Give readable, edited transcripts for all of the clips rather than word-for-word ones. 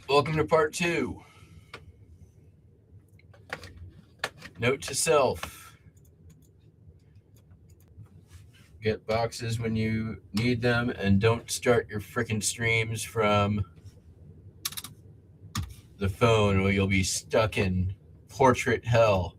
Welcome to part two. Note to self: get boxes when you need them, and don't start your freaking streams from the phone, or you'll be stuck in portrait hell.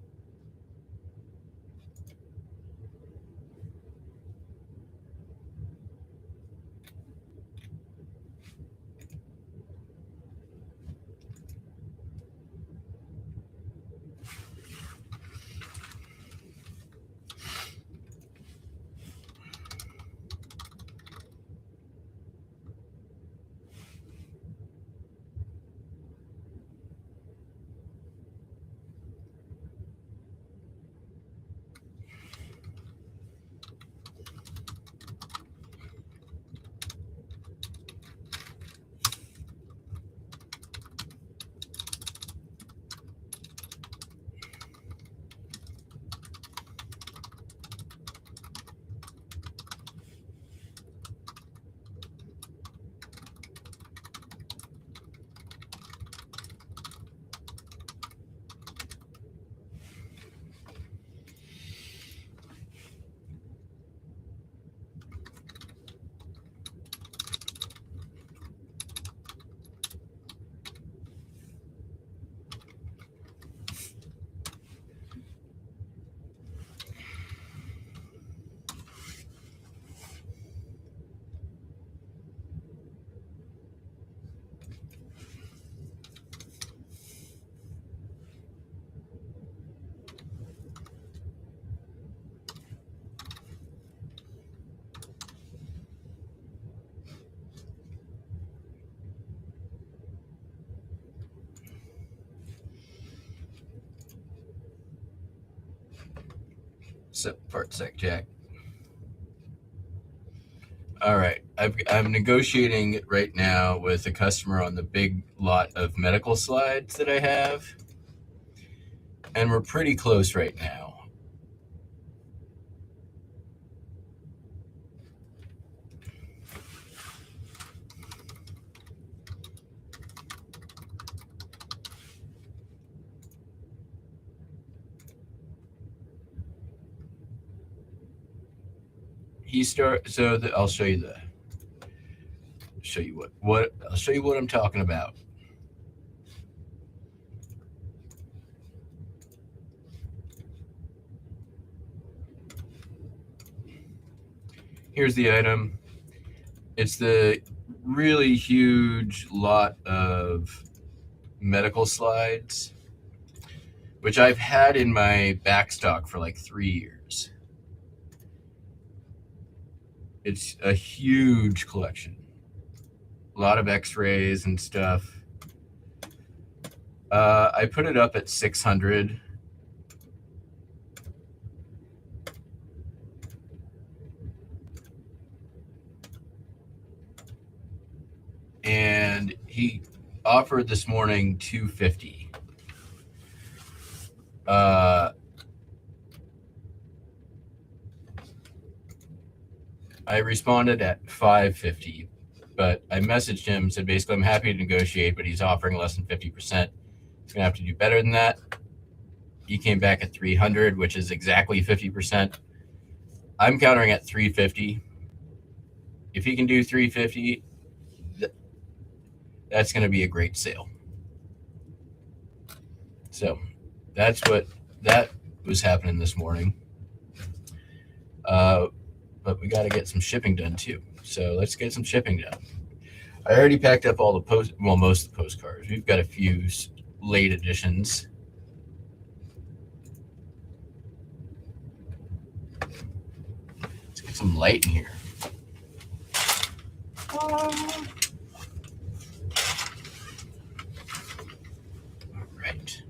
So, part sec, Jack. All right, I'm negotiating right now with a customer on the big lot of medical slides that I have, and we're pretty close right now. I'll show you what I'm talking about. Here's the item. It's the really huge lot of medical slides, which I've had in my backstock for like 3 years. It's a huge collection. A lot of x-rays and stuff. I put it up at 600. And he offered this morning 250. I responded at 550, but I messaged him, said basically I'm happy to negotiate, but he's offering less than 50%. He's gonna have to do better than that. He came back at 300, which is exactly 50%. I'm countering at 350. If he can do 350, that's going to be a great sale. So that was happening this morning. But we got to get some shipping done too. So let's get some shipping done. I already packed up all the most of the postcards. We've got a few late editions. Let's get some light in here. All right.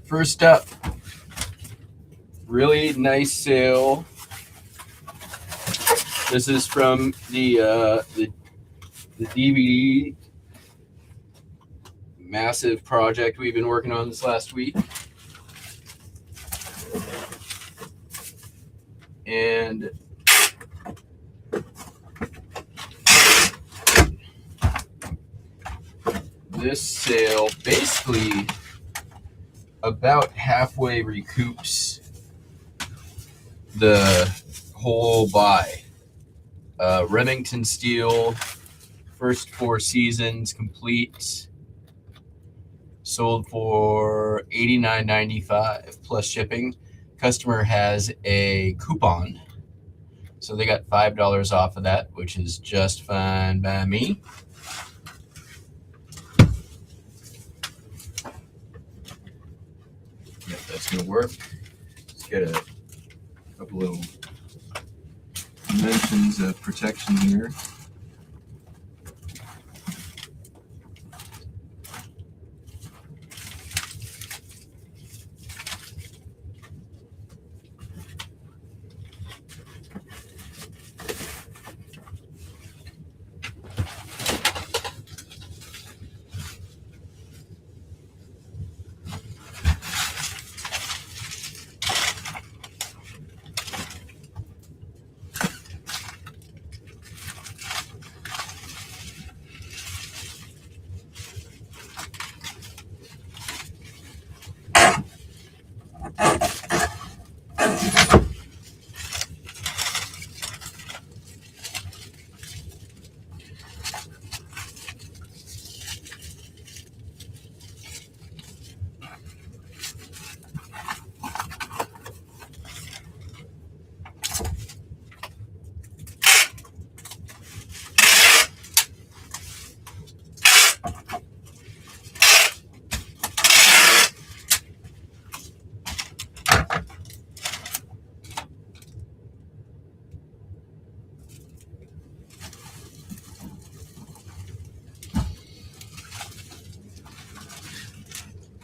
First up, really nice sale. This is from the DVD massive project we've been working on this last week. And this sale basically about halfway recoups the whole buy. Remington Steel, first 4 seasons complete, sold for $89.95 plus shipping. Customer has a coupon, so they got $5 off of that, which is just fine by me. Yeah, that's gonna work. Let's get a couple little dimensions of protection here.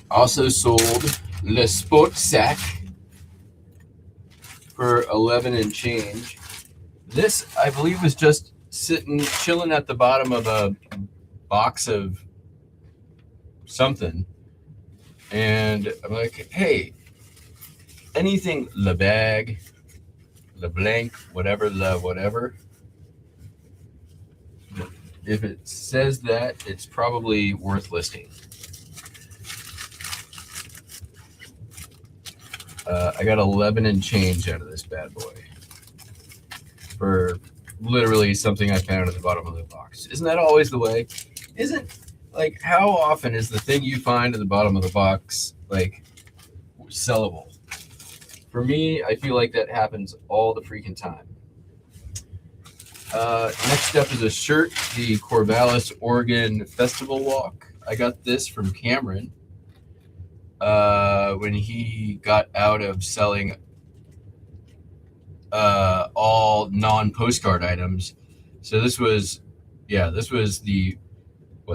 Also sold Le Sport Sac for 11 and change. This, I believe, was just chilling at the bottom of a box of something. And I'm like, hey, anything Le Bag, Le Blanc, whatever, whatever. If it says that, it's probably worth listing. I got 11 and change out of this bad boy for literally something I found at the bottom of the box. Isn't that always the way? Like, how often is the thing you find at the bottom of the box like sellable? For me, I feel like that happens all the freaking time. Next up is a shirt, the Corvallis Oregon Festival Walk. I got this from Cameron when he got out of selling all non-postcard items. So this was the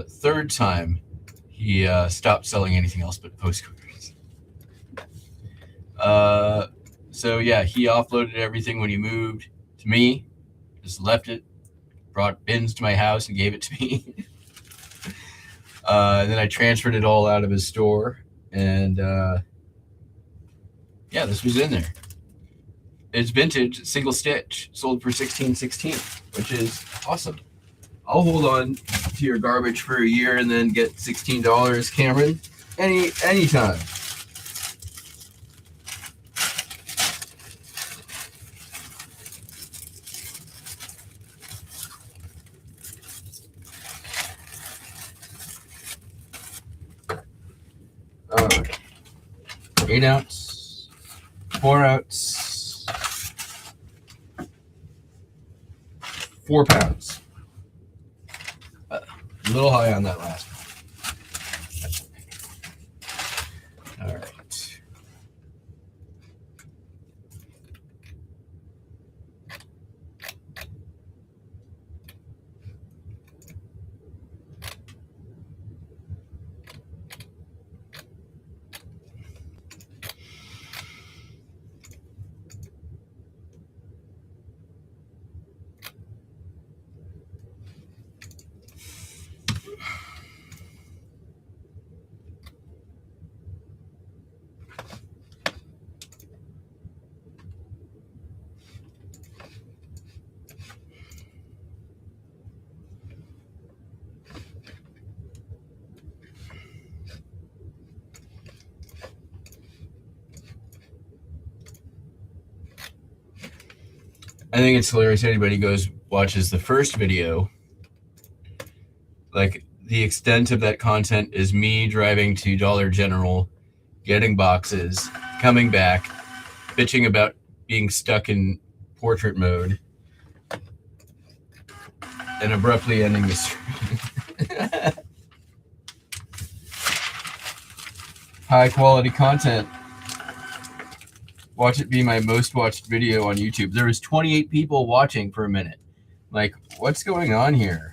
third time he stopped selling anything else but postcards. So yeah, he offloaded everything when he moved to me. Just left it, brought bins to my house and gave it to me. Then I transferred it all out of his store, and yeah, this was in there. It's vintage, single stitch, sold for $16.16, which is awesome. I'll hold on to your garbage for a year and then get $16, Cameron, anytime. All right, 8 ounce, 4 ounce, 4 pounds. A little high on that last one. All right. I think it's hilarious. Anybody goes watches the first video, like the extent of that content is me driving to Dollar General, getting boxes, coming back, bitching about being stuck in portrait mode, and abruptly ending the stream. High quality content. Watch it be my most watched video on YouTube. There was 28 people watching for a minute. Like, what's going on here?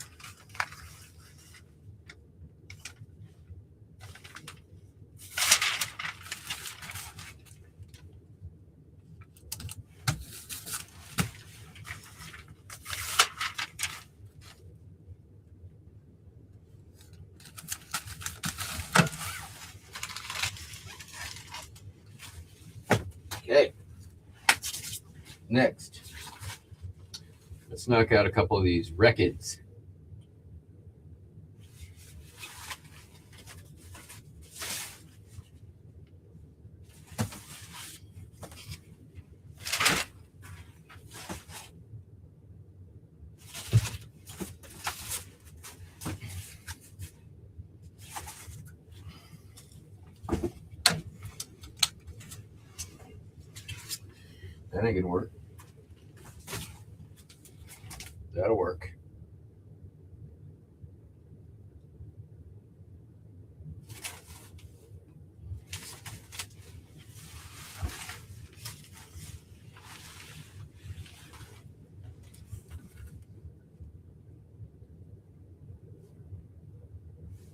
Okay. Next, let's knock out a couple of these records. That ain't gonna work. That'll work.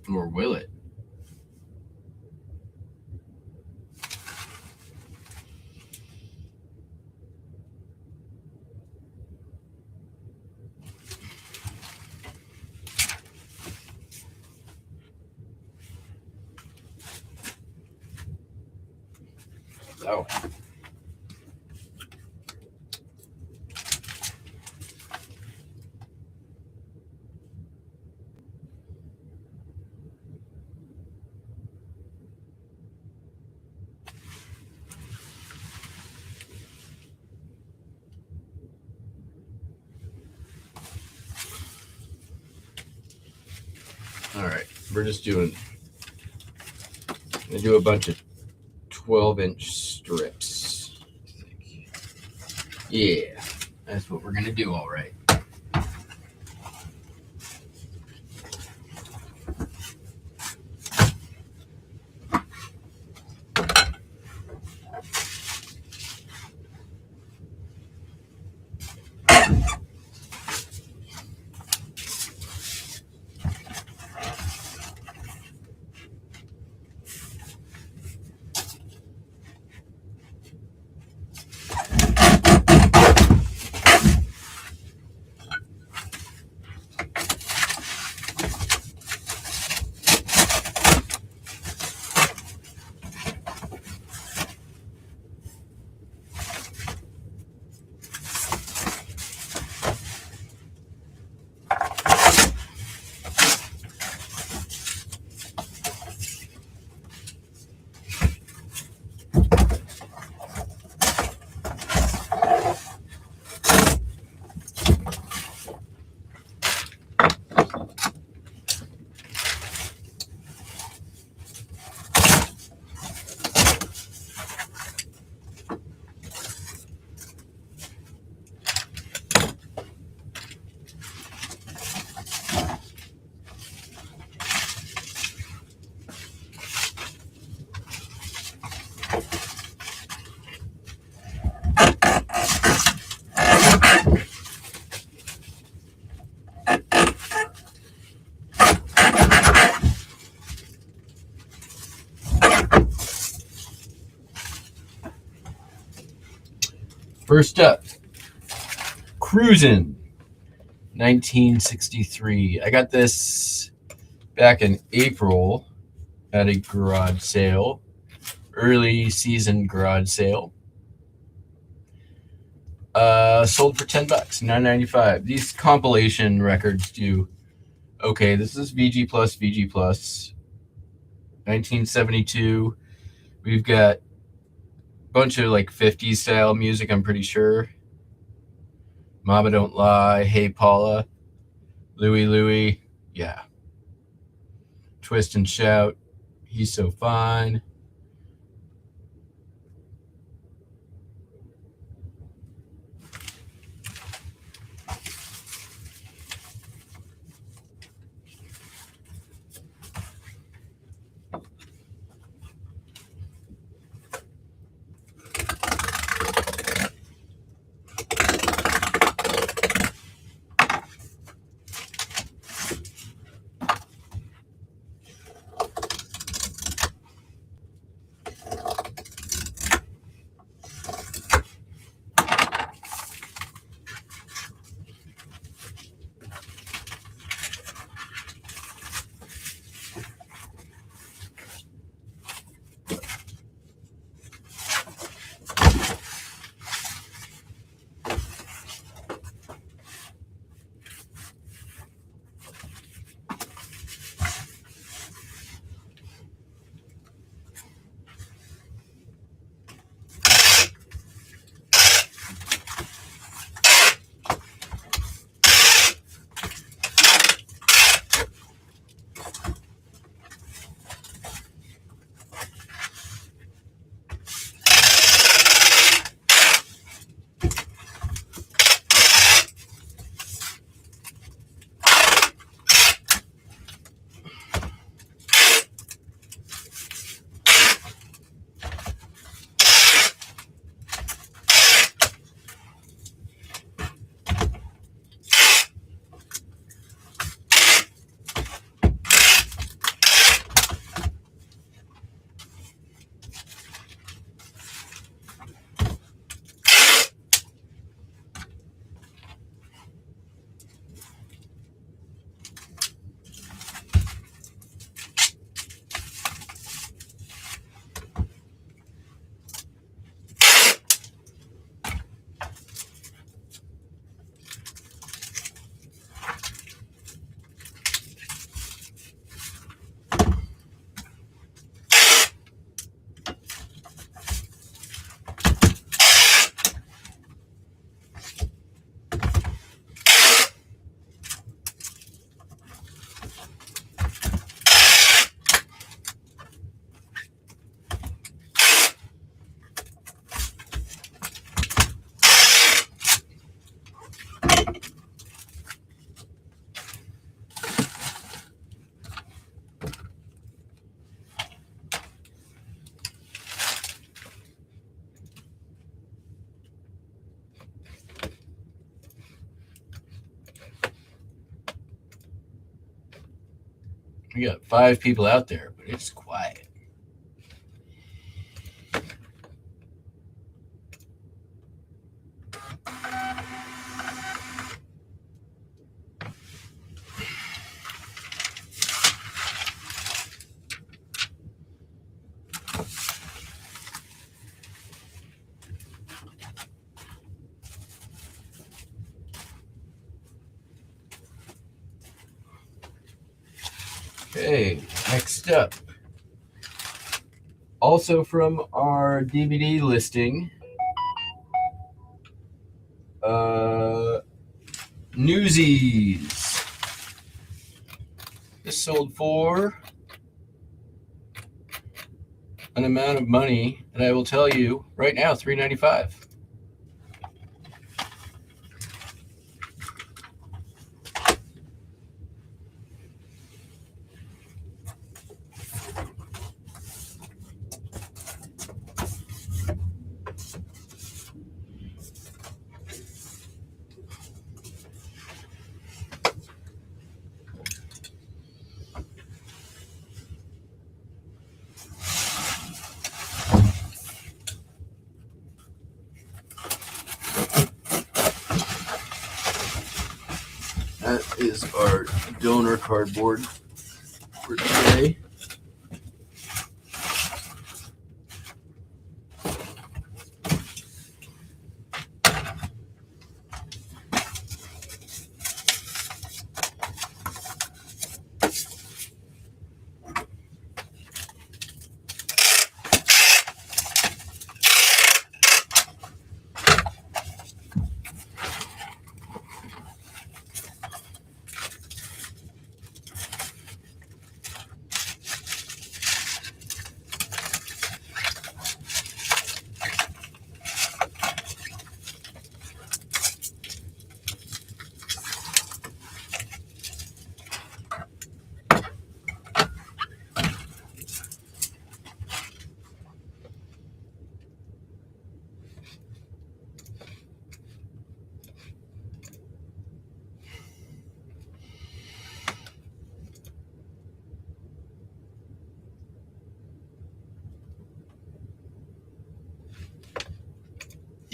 Or will it? Oh. All right, we're just doing. I do a bunch of 12-inch strips. Yeah, that's what we're gonna do. All right. First up, Cruisin', 1963. I got this back in April at a garage sale, early season garage sale. Sold for $10, $9.95. These compilation records do okay. This is VG Plus, 1972. We've got a bunch of like 50s style music, I'm pretty sure. Mama Don't Lie, Hey Paula, Louie, yeah. Twist and Shout, He's So Fine. We got 5 people out there, but it's quiet. Okay, next up. Also from our DVD listing, Newsies. This sold for an amount of money that I will tell you right now, $3.95. That is our donor cardboard for today.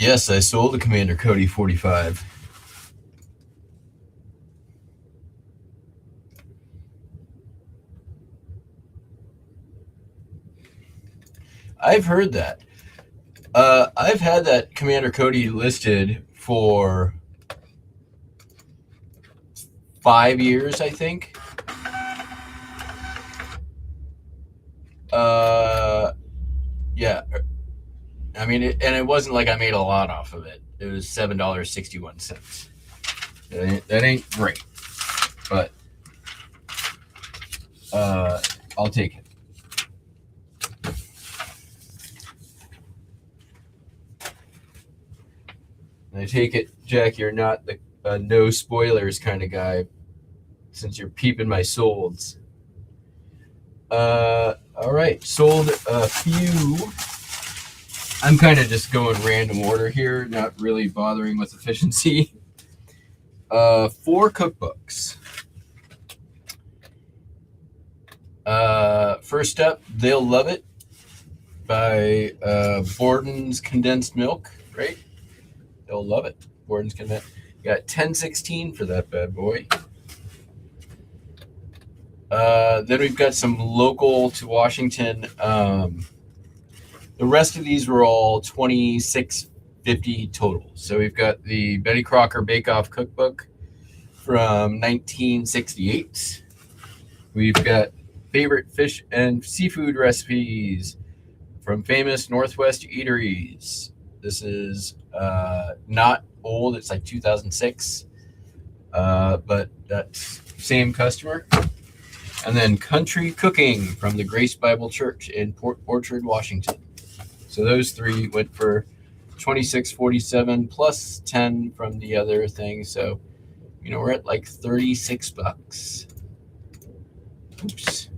Yes, I sold a Commander Cody 45. I've heard that. I've had that Commander Cody listed for 5 years, I think. Yeah. I mean, and it wasn't like I made a lot off of it. It was $7.61. That ain't great, but I'll take it. And I take it, Jack, you're not the no spoilers kind of guy, since you're peeping my solds. All right, sold a few. I'm kind of just going random order here, not really bothering with efficiency. 4 cookbooks. First up, They'll Love It by Borden's Condensed Milk, right? They'll love it. Borden's Condensed. Got 1016 for that bad boy. Then we've got some local to Washington. The rest of these were all $26.50 total. So we've got the Betty Crocker Bake Off Cookbook from 1968. We've got favorite fish and seafood recipes from famous Northwest eateries. This is not old. It's like 2006. But that's same customer. And then Country Cooking from the Grace Bible Church in Port Orchard, Washington. So those 3 went for $26.47 plus 10 from the other thing. So, we're at like $36. Oops.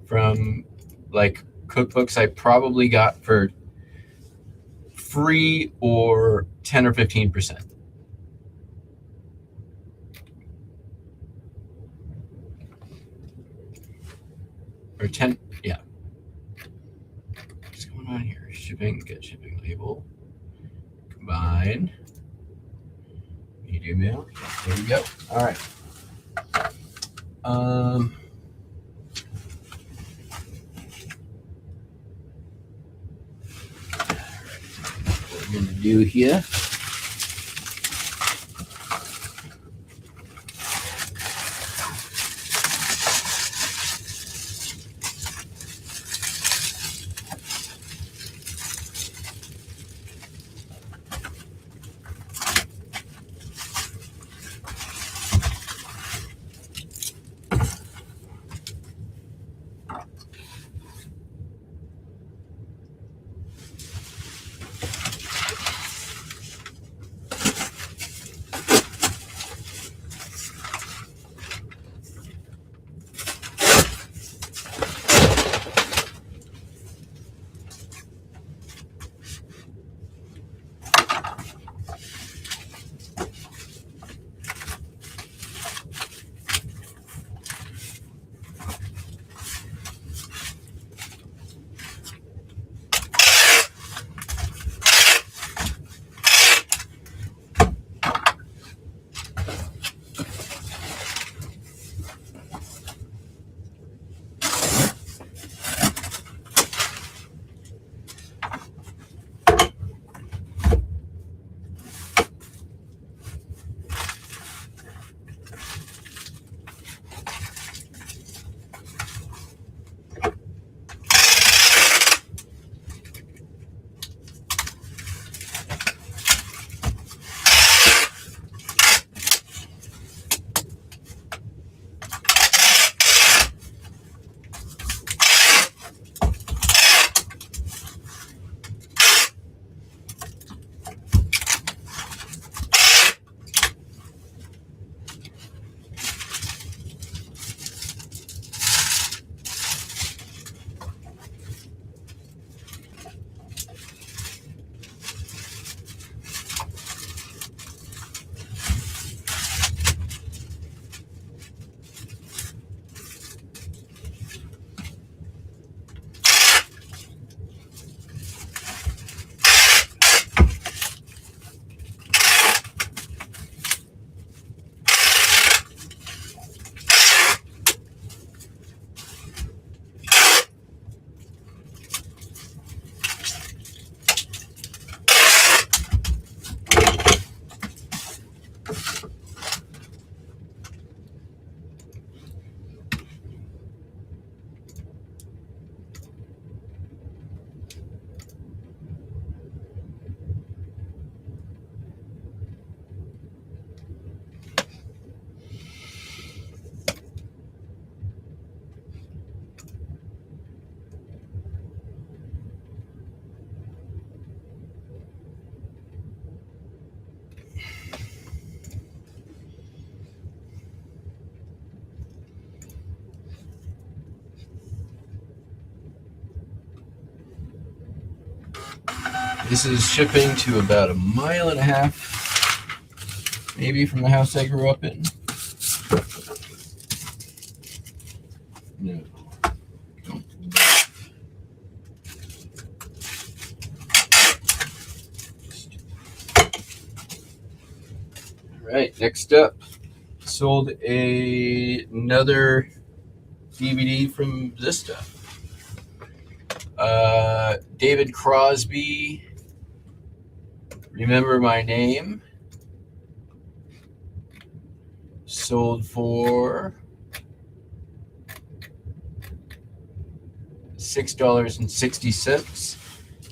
From like cookbooks I probably got for free or 10 or 15%. Or 10, yeah. What's going on here? Shipping, get shipping label. Combine. Media mail. There we go. All right. What we're going to do here. This is shipping to about 1.5 miles, maybe, from the house I grew up in. No. All right, next up, sold another DVD from Zista. David Crosby, Remember My Name, sold for $6.60. I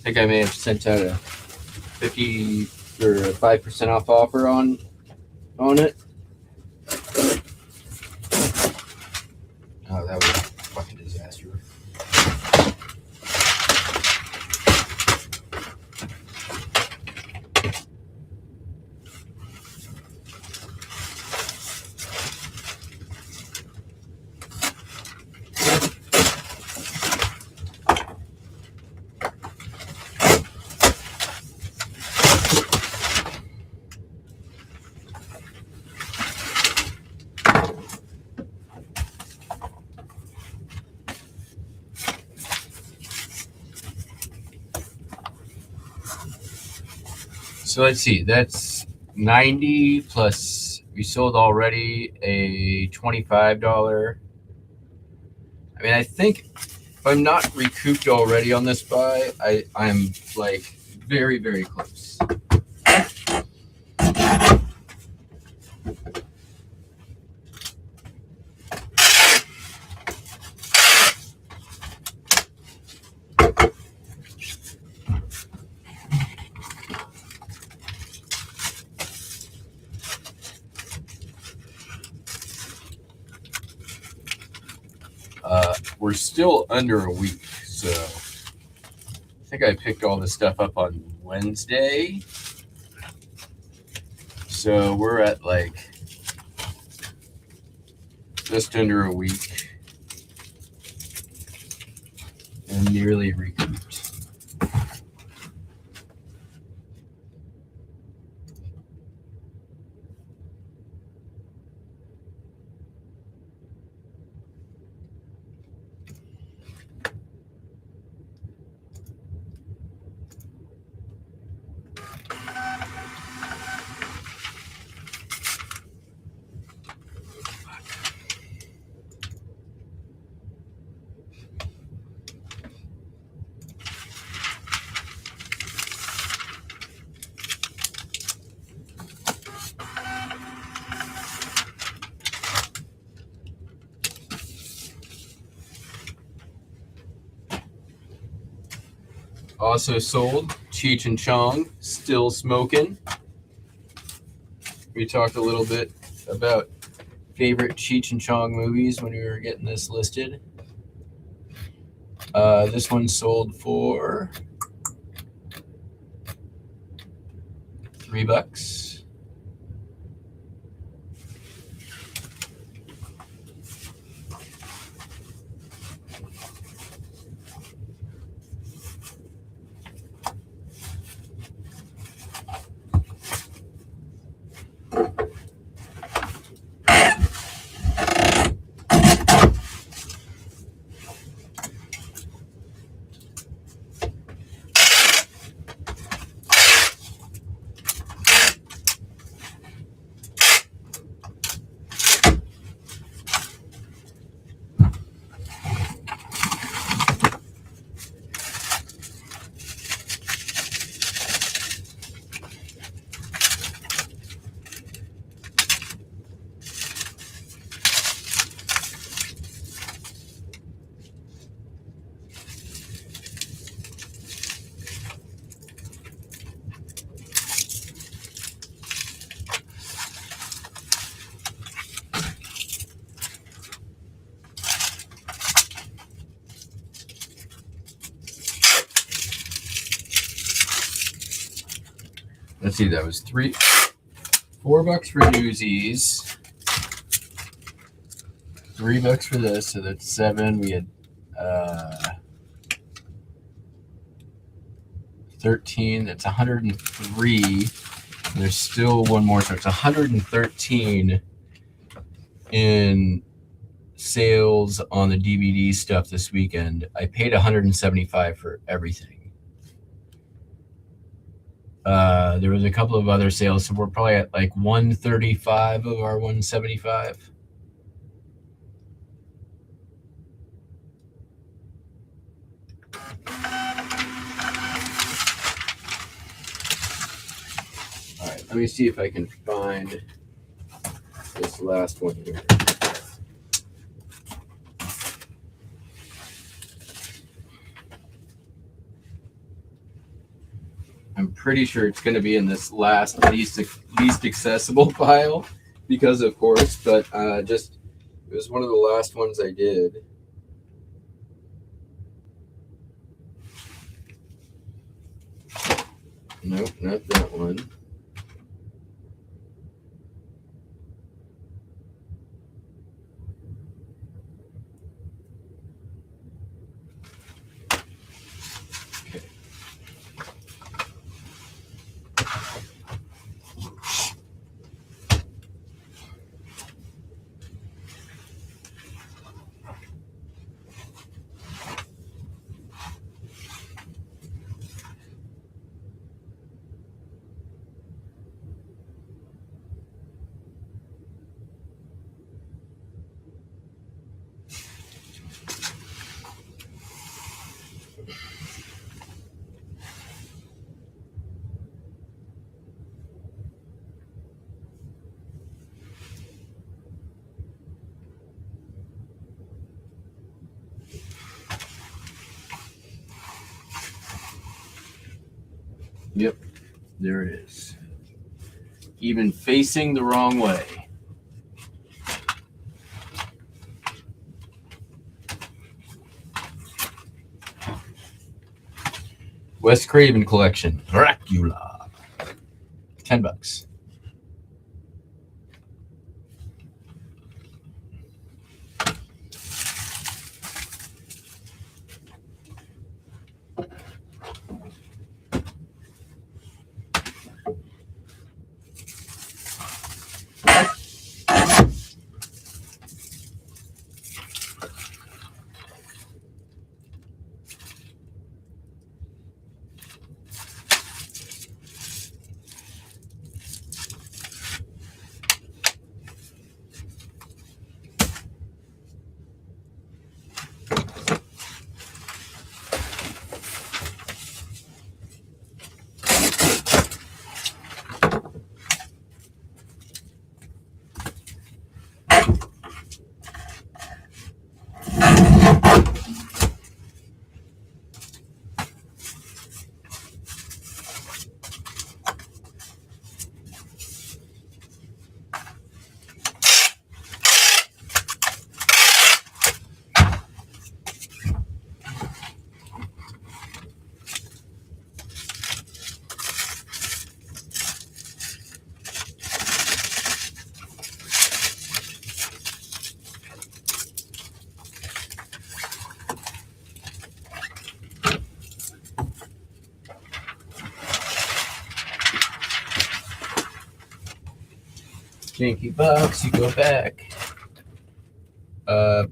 think I may have sent out a 50 or a 5% off offer on it. Oh, that was a fucking disaster. So let's see, that's 90 plus we sold already a $25. I mean, I think if I'm not recouped already on this buy, I'm like very, very close. We're still under a week, so I think I picked all this stuff up on Wednesday. So we're at like just under a week and nearly recouped. Also sold Cheech and Chong, Still Smoking. We talked a little bit about favorite Cheech and Chong movies when we were getting this listed. This one sold for $3. Let's see, that was $4 for Newsies, $3 for this, so that's $7. We had 13. That's 103. And there's still one more, so it's 113 in sales on the DVD stuff this weekend. I paid 175 for everything. There was a couple of other sales, so we're probably at like 135 of our 175. All right, let me see if I can find this last one here. I'm pretty sure it's going to be in this last least accessible pile because, of course, but just it was one of the last ones I did. Nope, not that one. Yep, there it is. Even facing the wrong way. Wes Craven collection, Dracula. $10. Janky bucks, you go back. All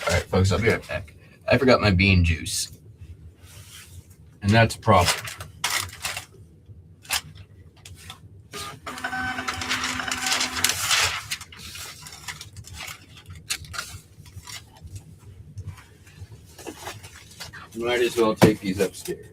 right, folks, I'll be right back. I forgot my bean juice, and that's a problem. Might as well take these upstairs.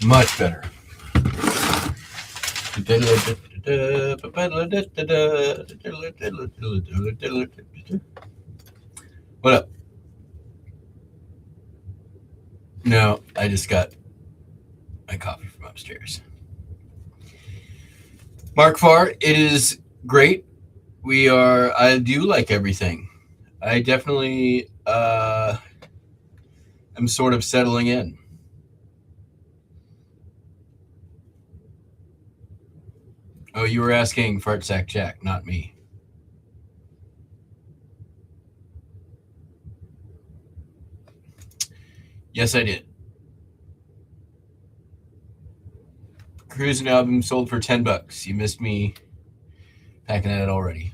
Much better. What up? No, I just got my coffee from upstairs. Mark Farr, it is great. I do like everything. I definitely am sort of settling in. Oh, you were asking Fart Sack Jack, not me. Yes, I did. Cruising album sold for $10. You missed me packing at it already.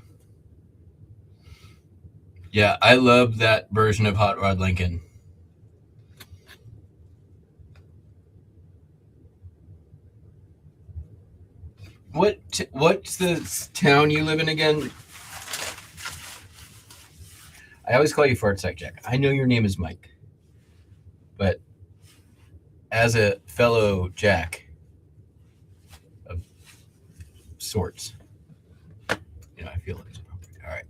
Yeah, I love that version of Hot Rod Lincoln. What's the town you live in again? I always call you Fart Sack Jack. I know your name is Mike, but as a fellow Jack of sorts, I feel it's appropriate.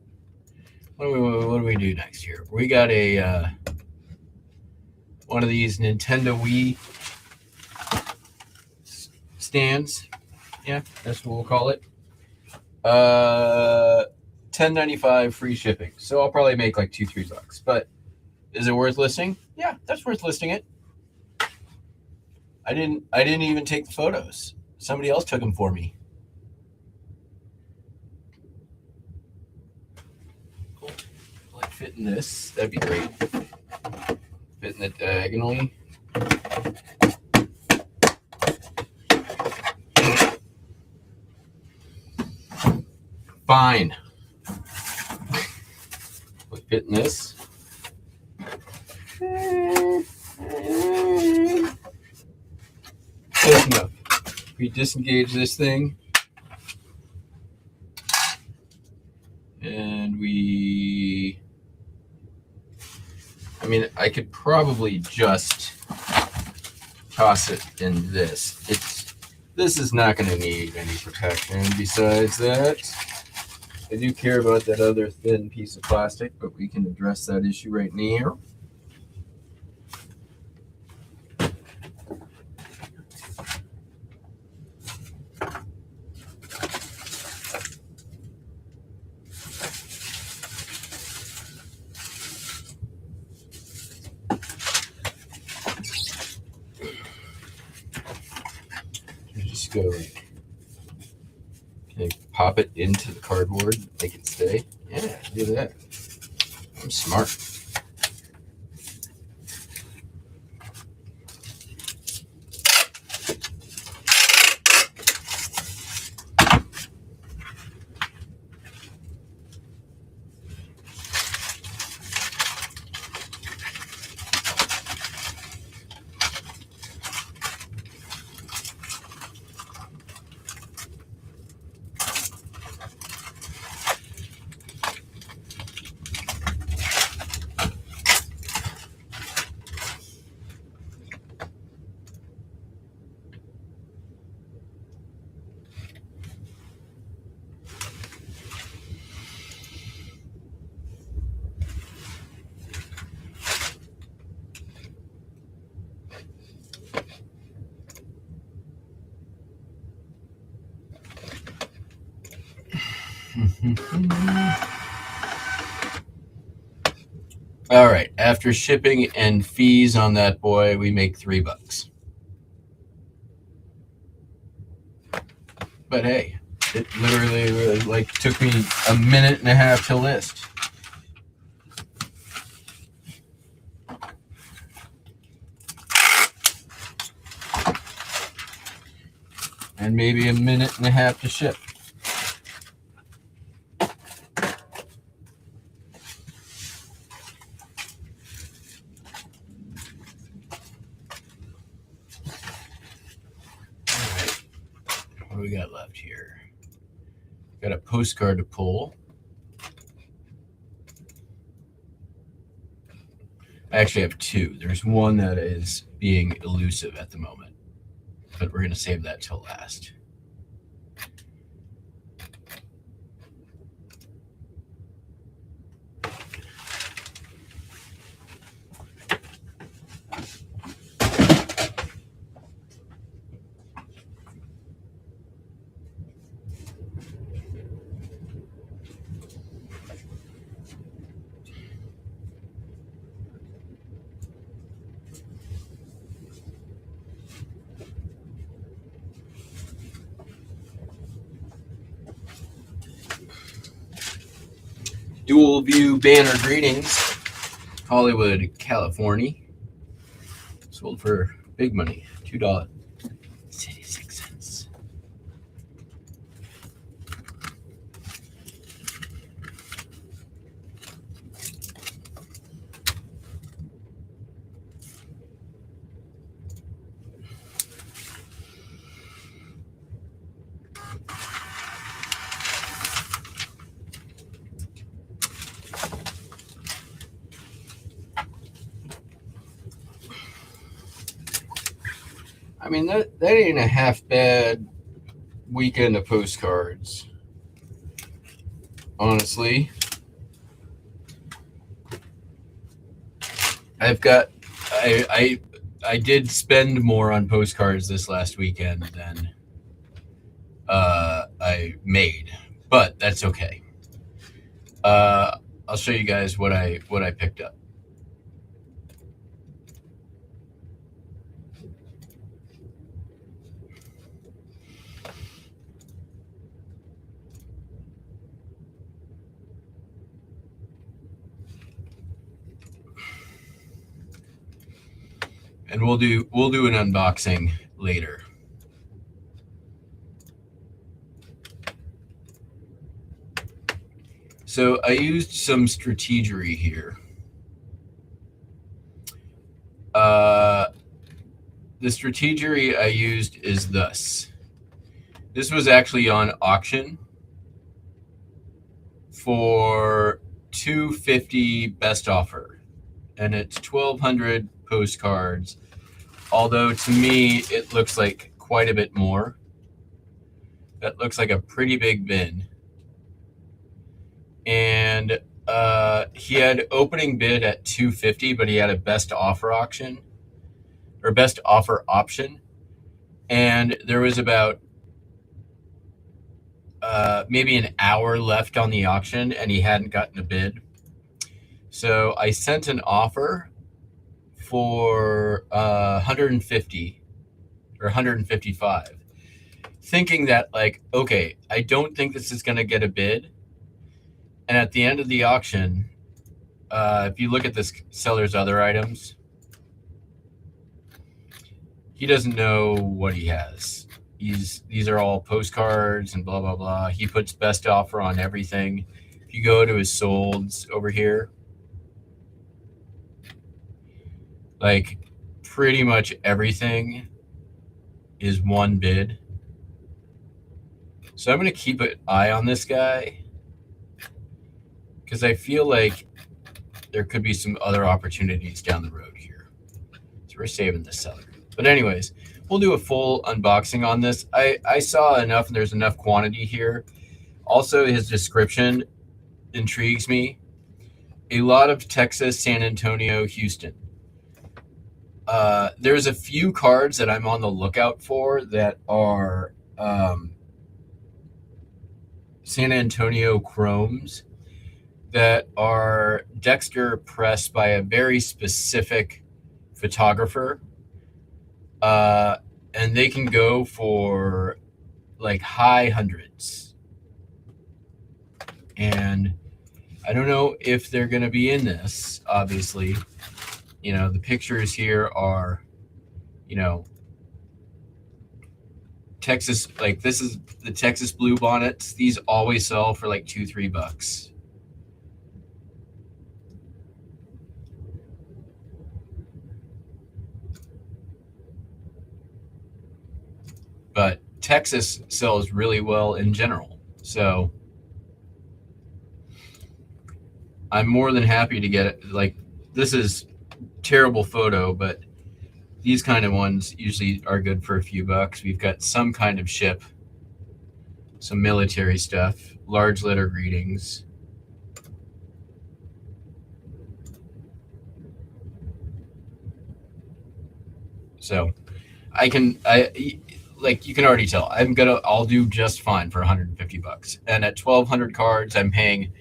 All right, what do we do next here? We got a one of these Nintendo Wii stands. Yeah, that's what we'll call it. $10.95 free shipping. So I'll probably make like $2-3. But is it worth listing? Yeah, that's worth listing it. I didn't even take the photos. Somebody else took them for me. Cool. Like fit in this. That'd be great. Fitting it diagonally. Fine. Like fit in this. Close enough. We disengage this thing. And I could probably just toss it in this. This is not going to need any protection. Besides that, I do care about that other thin piece of plastic, but we can address that issue right now. Just go like, can I pop it into the cardboard, make it stay? Yeah, do that. I'm smart. All right. After shipping and fees on that boy, we make $3. But hey, it literally took me a minute and a half to list. And maybe a minute and a half to ship. What do we got left here? Got a postcard to pull. I actually have two. There's one that is being elusive at the moment. but we're going to save that till last. Dual view banner greetings, Hollywood, California. Sold for big money, $2.66. I mean, that ain't a half bad weekend of postcards, honestly. I did spend more on postcards this last weekend than I made, but that's okay. I'll show you guys what I picked up. And we'll do an unboxing later. So I used some strategery here. The strategery I used is thus. This was actually on auction for $250 best offer, and it's 1,200 postcards. Although to me it looks like quite a bit more. That looks like a pretty big bin. And he had opening bid at $250, but he had a best offer auction or best offer option, and there was about maybe an hour left on the auction, and he hadn't gotten a bid. So I sent an offer for 150 or 155, thinking that, like, okay, I don't think this is going to get a bid. And at the end of the auction, if you look at this seller's other items, he doesn't know what he has. These are all postcards and blah, blah, blah. He puts best offer on everything. If you go to his solds over here, like pretty much everything is one bid. So I'm going to keep an eye on this guy because I feel like there could be some other opportunities down the road here. So we're saving the seller. But anyways, we'll do a full unboxing on this. I saw enough, and there's enough quantity here. Also, his description intrigues me. A lot of Texas, San Antonio, Houston. There's a few cards that I'm on the lookout for that are San Antonio chromes that are Dexter pressed by a very specific photographer. And they can go for like high hundreds. And I don't know if they're going to be in this, obviously. You know, the pictures here are, you know, Texas, like this is the Texas blue bonnets. These always sell for like $2-3. But Texas sells really well in general. So I'm more than happy to get it. Like, this is terrible photo, but these kind of ones usually are good for a few bucks. We've got some kind of ship, some military stuff, large letter greetings. So like you can already tell, I'll do just fine for 150 bucks. And at 1,200 cards, I'm paying,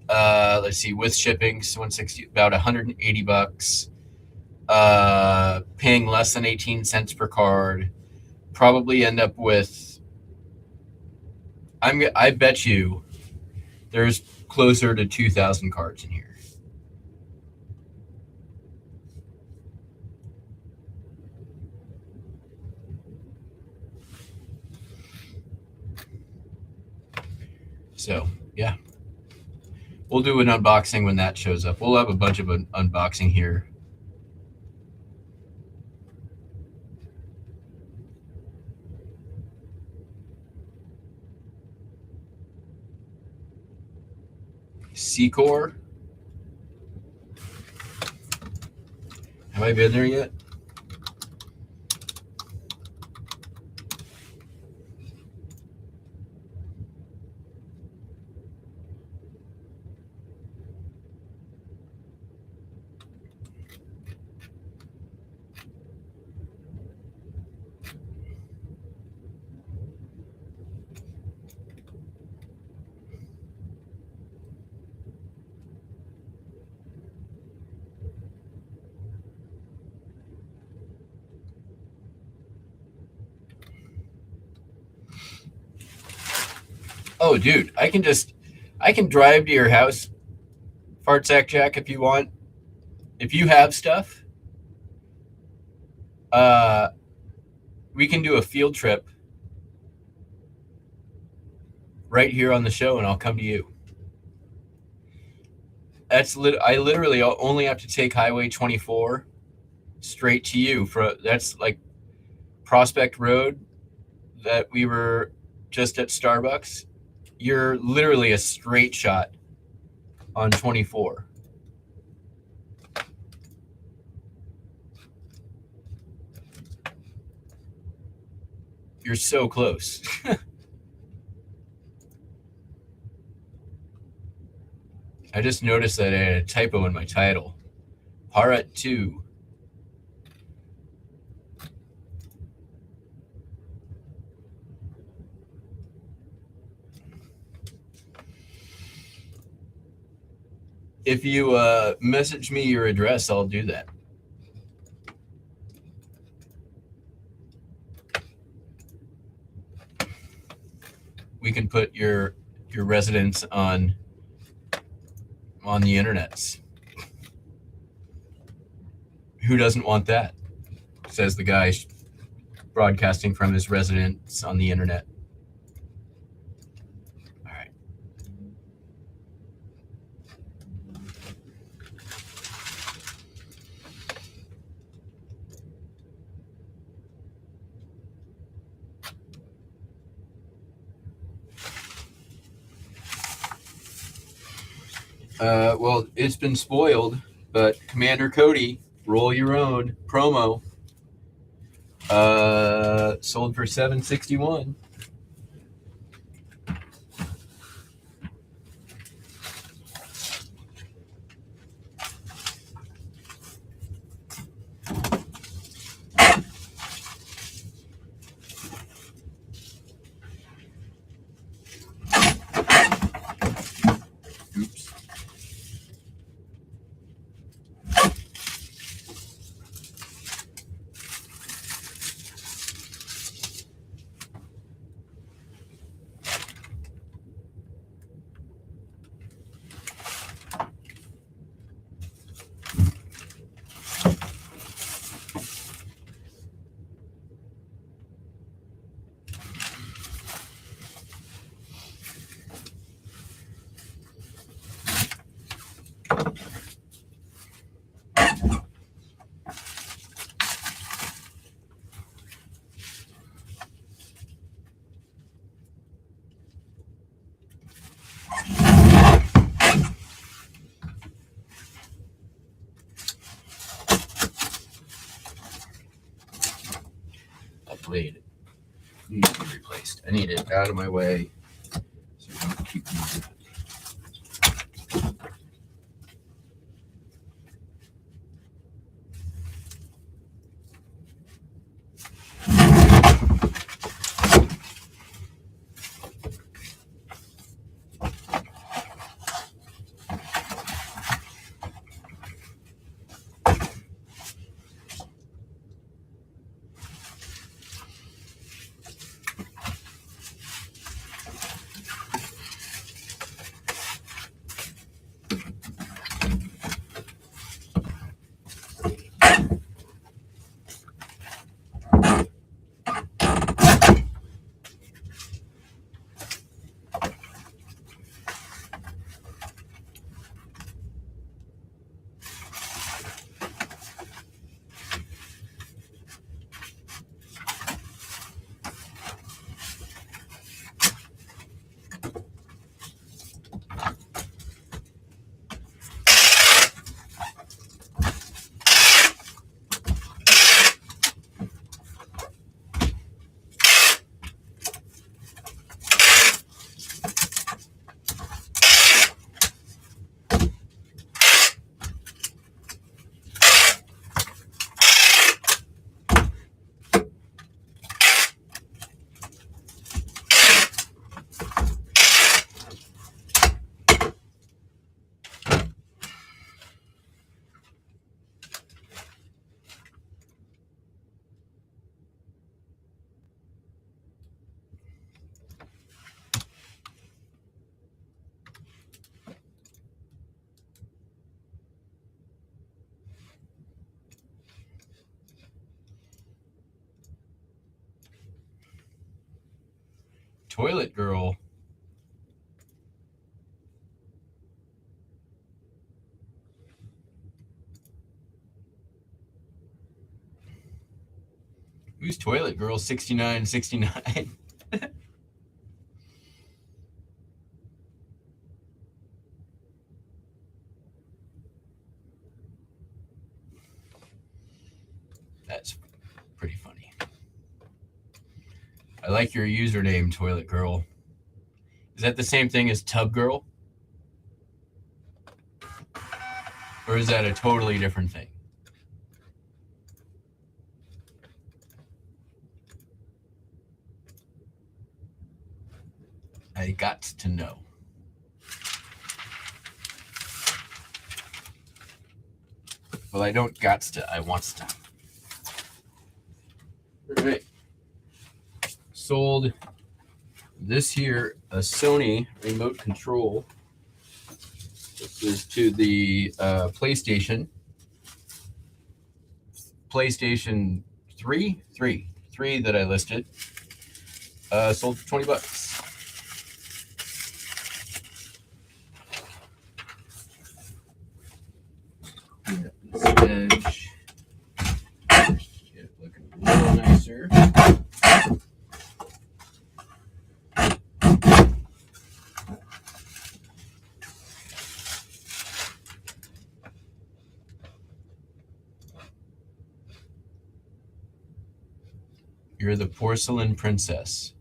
let's see, with shipping, 160, about 180 bucks. Paying less than 18 cents per card. Probably end up with, I bet you there's closer to 2,000 cards in here. So, yeah. We'll do an unboxing when that shows up. We'll have a bunch of unboxing here. Secor. Have I been there yet? Oh, dude, I can drive to your house, Fart Sack Jack, if you want. If you have stuff, we can do a field trip right here on the show, and I'll come to you. I literally only have to take Highway 24 straight to you. That's like Prospect Road that we were just at Starbucks. You're literally a straight shot on 24. You're so close. I just noticed that I had a typo in my title. Parat 2. If you message me your address, I'll do that. We can put your residence on the internets. Who doesn't want that? Says the guy broadcasting from his residence on the internet. All right. Well, it's been spoiled, but Commander Cody, roll your own promo. Sold for $761. Oops. blade needs to be replaced. I need it out of my way so I don't keep moving. Toilet girl. Who's toilet girl 6969? That's pretty funny. I like your username, toilet girl. Is that the same thing as tub girl? Or is that a totally different thing? I got to know. Well, I don't got to, I wants to. All right. Sold this here, a Sony remote control. This is to the PlayStation 3 that I listed. Sold for $20. This edge, get it looking a little nicer. You're the porcelain princess.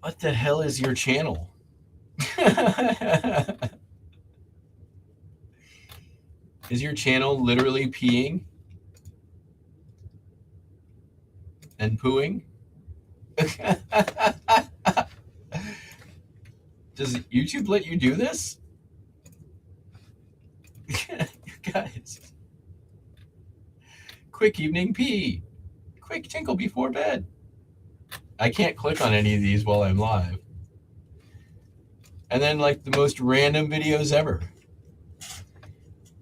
What the hell is your channel? Is your channel literally peeing and pooing? Does YouTube let you do this? Guys. Quick evening pee. Quick tinkle before bed. I can't click on any of these while I'm live. And then like the most random videos ever.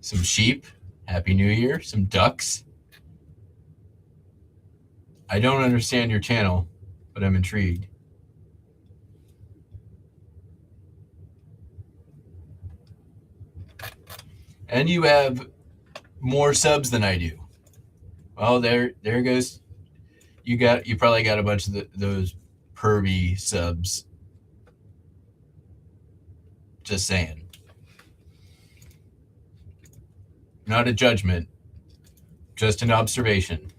Some sheep, Happy New Year, some ducks. I don't understand your channel, but I'm intrigued. and you have more subs than I do. Well, there goes. You probably got a bunch of those pervy subs. Just saying. Not a judgment, just an observation.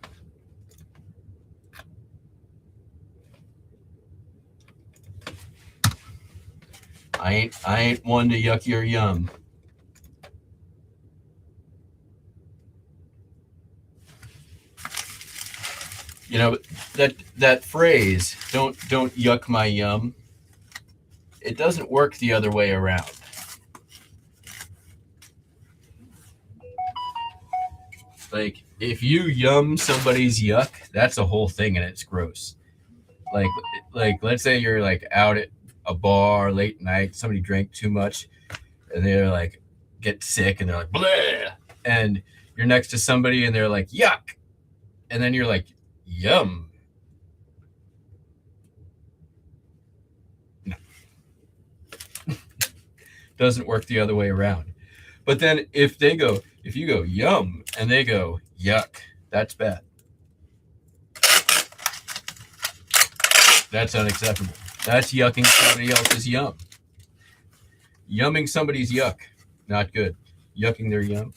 I ain't one to yuck your yum. You know, that phrase, don't yuck my yum, it doesn't work the other way around. Like, if you yum somebody's yuck, that's a whole thing and it's gross. Like let's say you're like out at a bar late night, somebody drank too much, and they're like get sick and they're like bleh, and you're next to somebody and they're like yuck, and then you're like yum. No. Doesn't work the other way around. But then if you go yum and they go yuck, that's bad. That's unacceptable. That's yucking somebody else's yum. Yumming somebody's yuck, not good. Yucking their yum.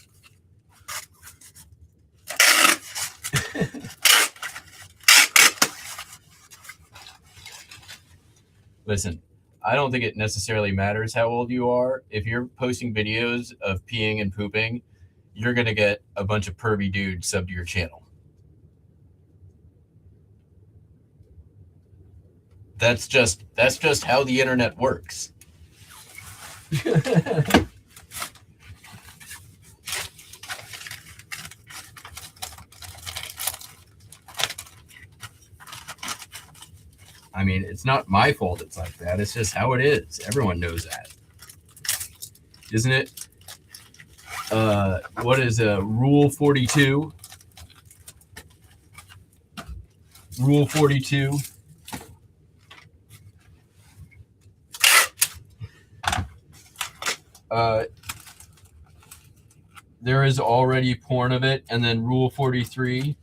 Listen, I don't think it necessarily matters how old you are. If you're posting videos of peeing and pooping, you're going to get a bunch of pervy dudes sub to your channel. That's just how the internet works. I mean, it's not my fault it's like that. It's just how it is. Everyone knows that. Isn't it? What is Rule 42? Rule 42. There is already porn of it. And then Rule 43,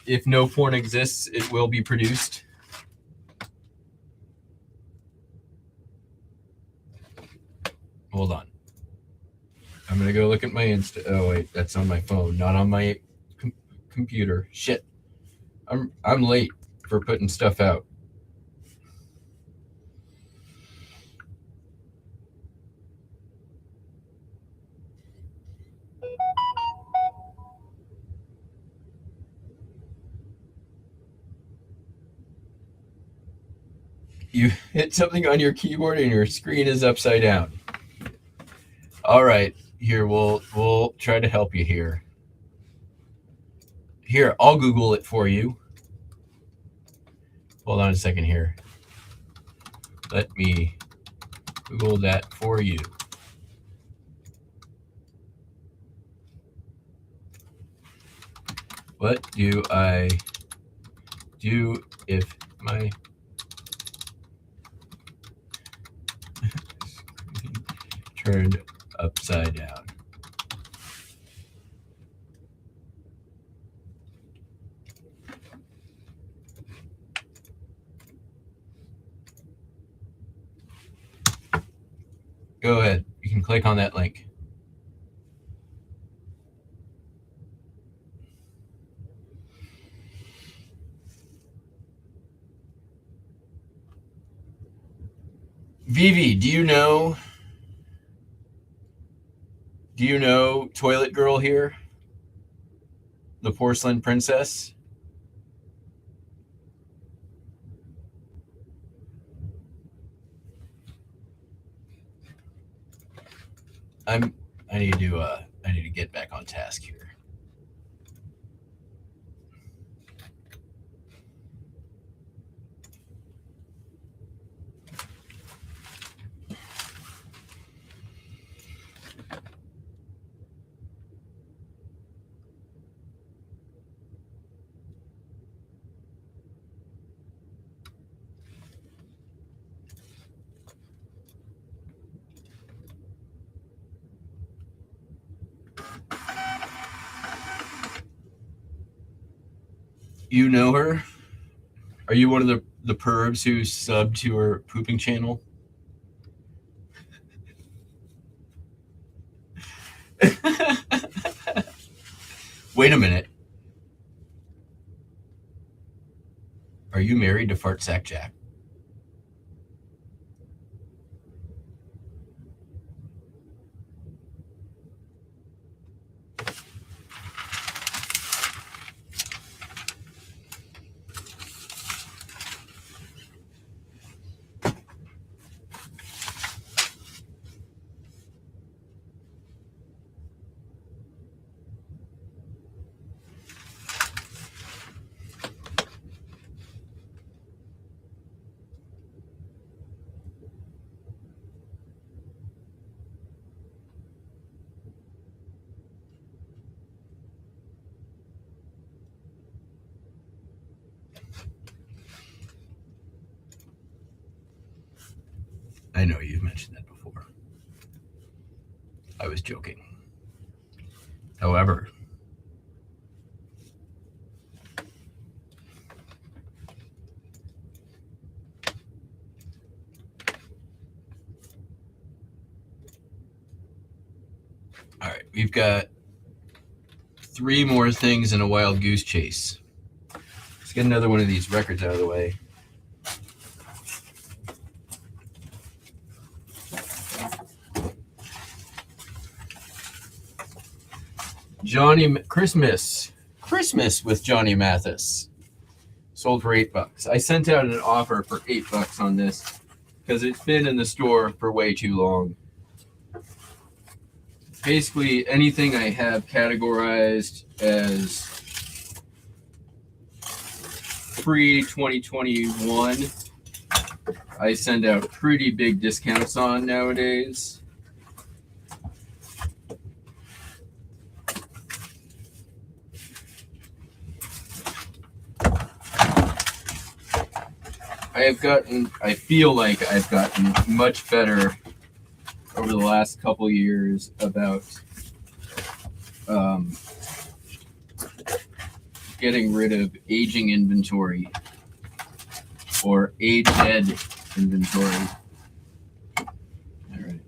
if no porn exists, it will be produced. Hold on. I'm going to go look at my Insta. Oh, wait, that's on my phone, not on my computer. Shit. I'm late for putting stuff out. You hit something on your keyboard and your screen is upside down. All right, here we'll try to help you here. Here, I'll Google it for you. Hold on a second here. Let me Google that for you. What do I do if my turned upside down? Go ahead. You can click on that link. Vivi, do you know Toilet Girl here? The porcelain princess? I need to get back on task here. You know her? Are you one of the pervs who subbed to her pooping channel? Wait a minute. Are you married to Fart Sack Jack? I know you've mentioned that before. I was joking. However, all right, we've got 3 more things in a wild goose chase. Let's get another one of these records out of the way. Christmas with Johnny Mathis, sold for $8. I sent out an offer for $8 on this because it's been in the store for way too long. Basically, anything I have categorized as pre-2021, I send out pretty big discounts on nowadays. I feel like I've gotten much better over the last couple years about getting rid of aging inventory or age-dead inventory. All right.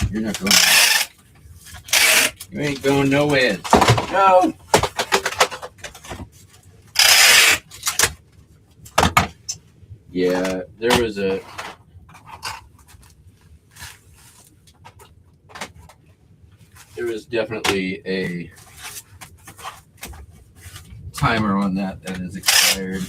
You're not going. You ain't going nowhere. No. Yeah, there was definitely a timer on that is expired.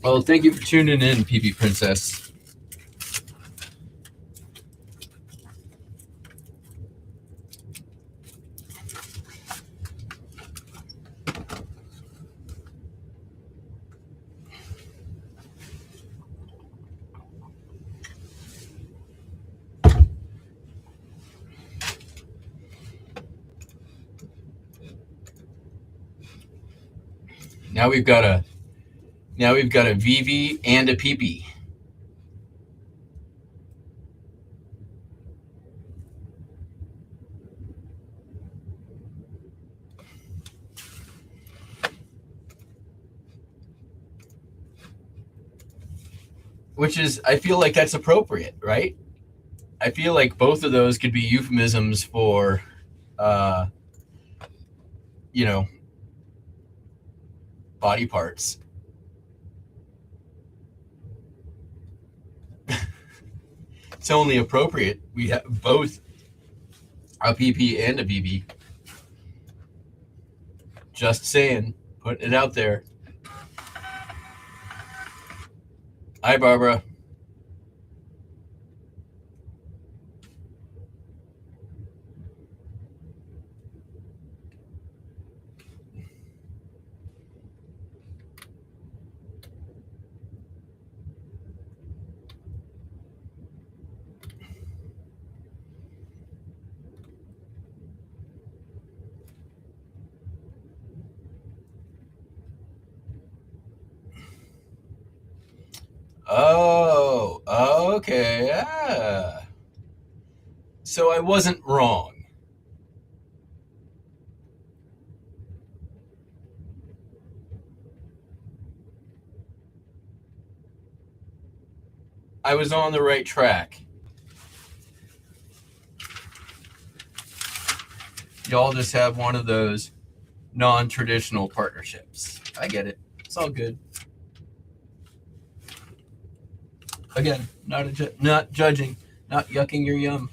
Well, thank you for tuning in, PP Princess. Now we've got a Now we've got a VV and a PP. Which is, I feel like that's appropriate, right? I feel like both of those could be euphemisms for, you know, body parts. It's only appropriate we have both a PP and a VV. Just saying, putting it out there. Hi, Barbara. Oh, okay. So I wasn't wrong. I was on the right track. Y'all just have one of those non-traditional partnerships. I get it. It's all good. Again, not judging, not yucking your yum.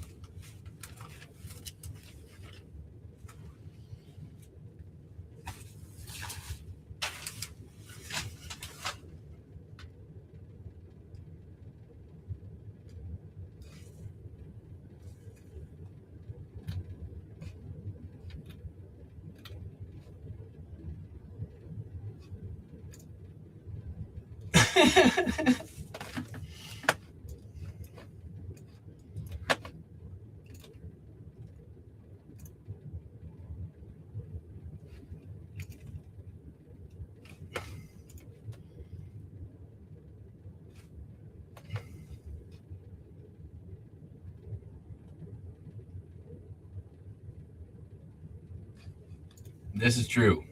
This is true.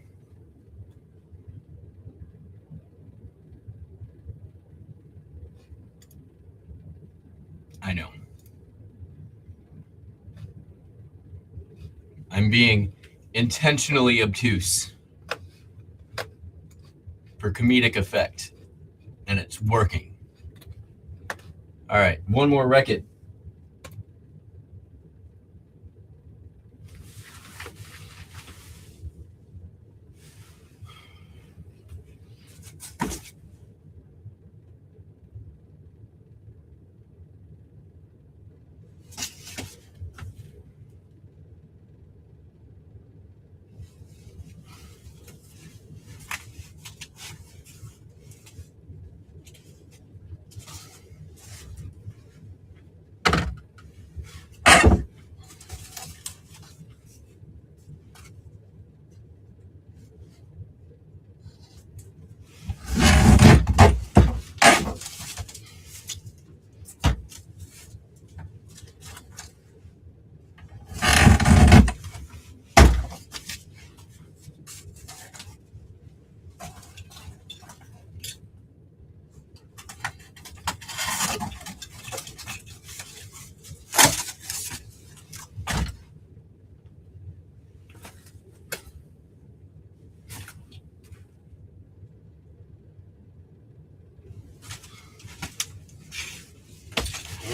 I know. I'm being intentionally obtuse for comedic effect, and it's working. All right, one more record.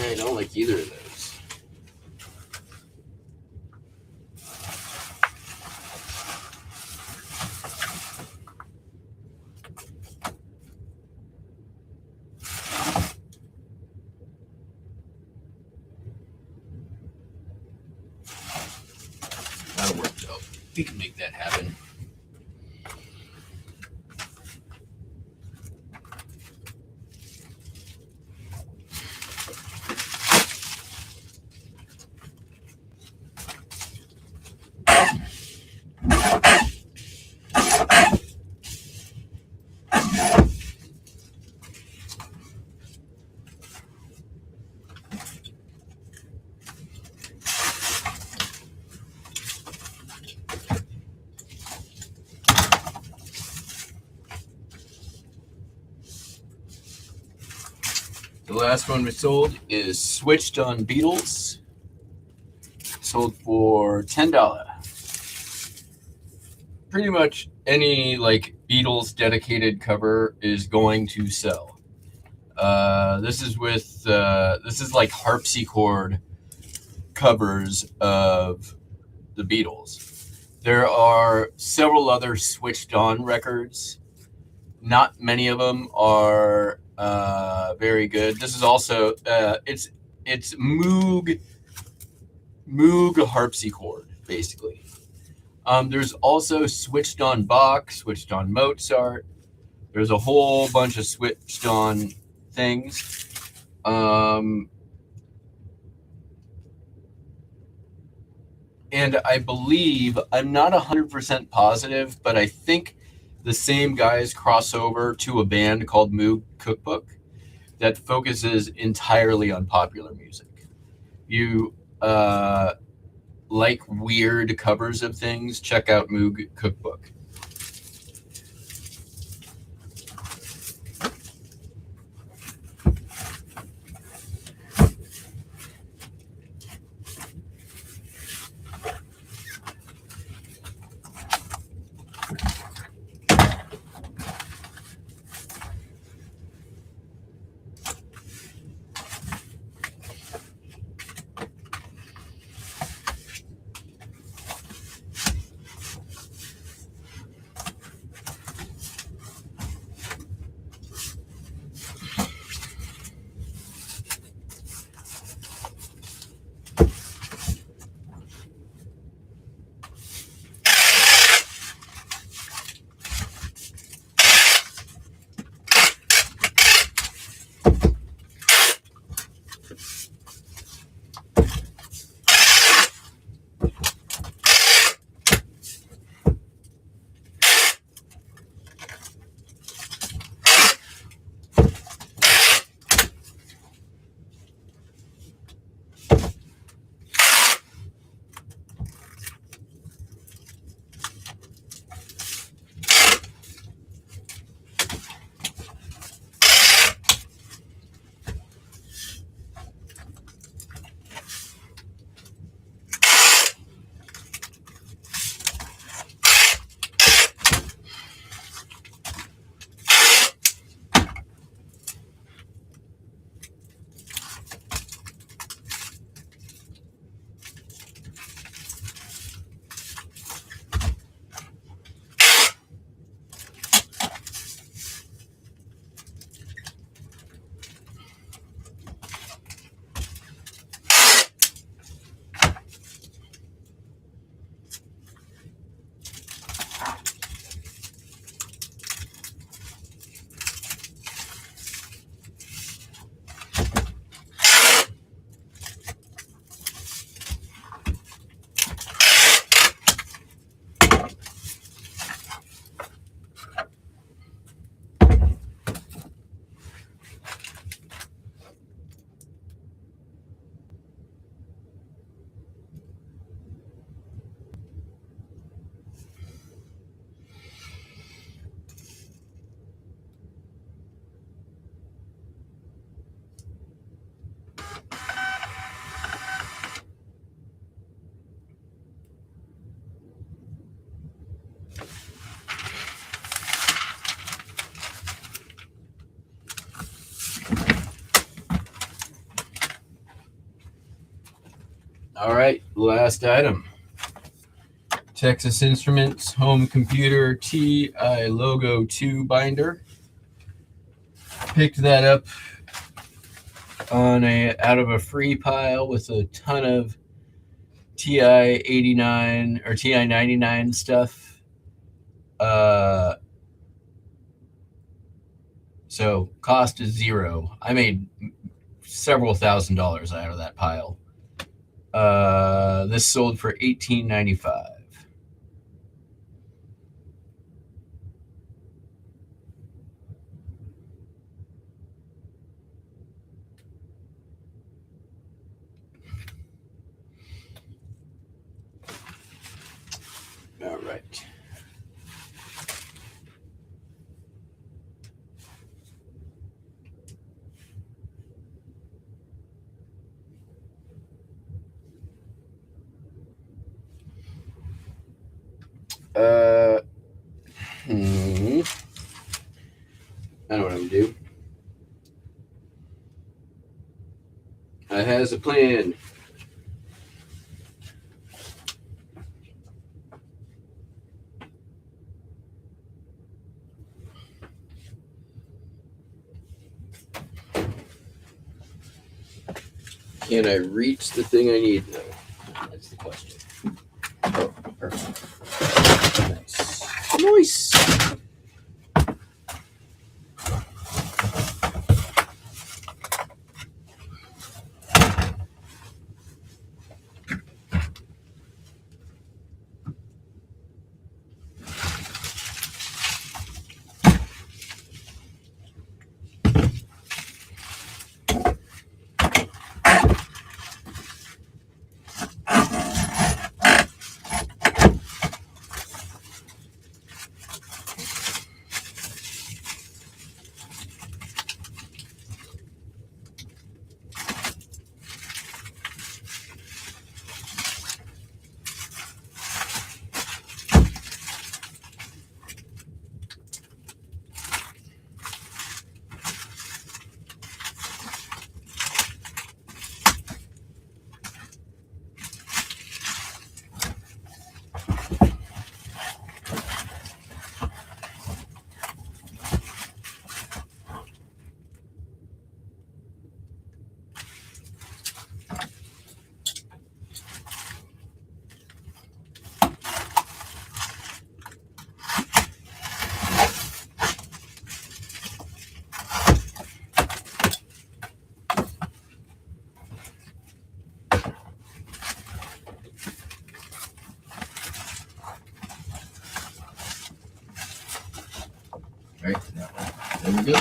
I don't like either of those. That'll work though. We can make that happen. The last one we sold is Switched on Beatles. Sold for $10. Pretty much any like Beatles dedicated cover is going to sell. This is like harpsichord covers of the Beatles. There are several other Switched on records. Not many of them are very good. This is also it's Moog harpsichord basically. There's also Switched on Bach, Switched on Mozart. There's a whole bunch of Switched on things. And I believe, I'm not 100% positive, but I think the same guys cross over to a band called Moog Cookbook that focuses entirely on popular music. You like weird covers of things, check out Moog Cookbook. All right, last item. Texas Instruments Home Computer TI Logo 2 binder. Picked that up out of a free pile with a ton of TI 89 or TI 99 stuff. So cost is $0. I made several $1,000s out of that pile. This sold for $18.95. All right. I know what I'm going to do. I has a plan. Can I reach the thing I need though? That's the question. Oh, perfect. Nice. Right, there we go.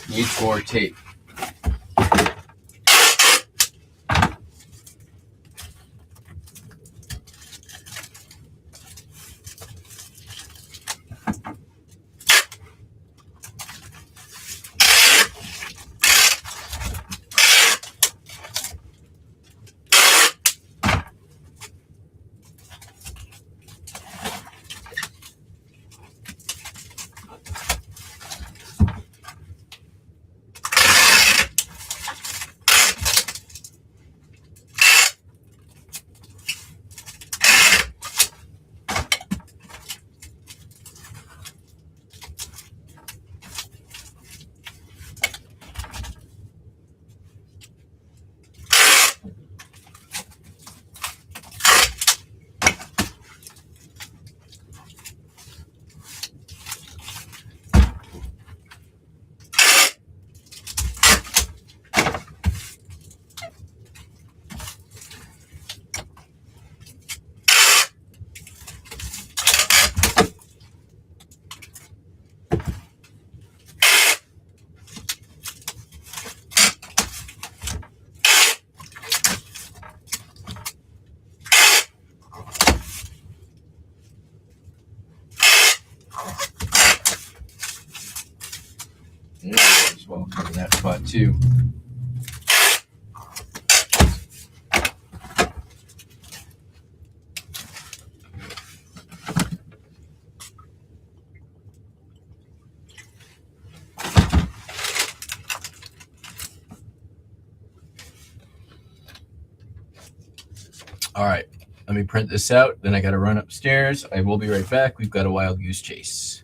Needs more tape. Yeah, as well cover that spot too. All right, let me print this out. Then I got to run upstairs. I will be right back. We've got a wild goose chase.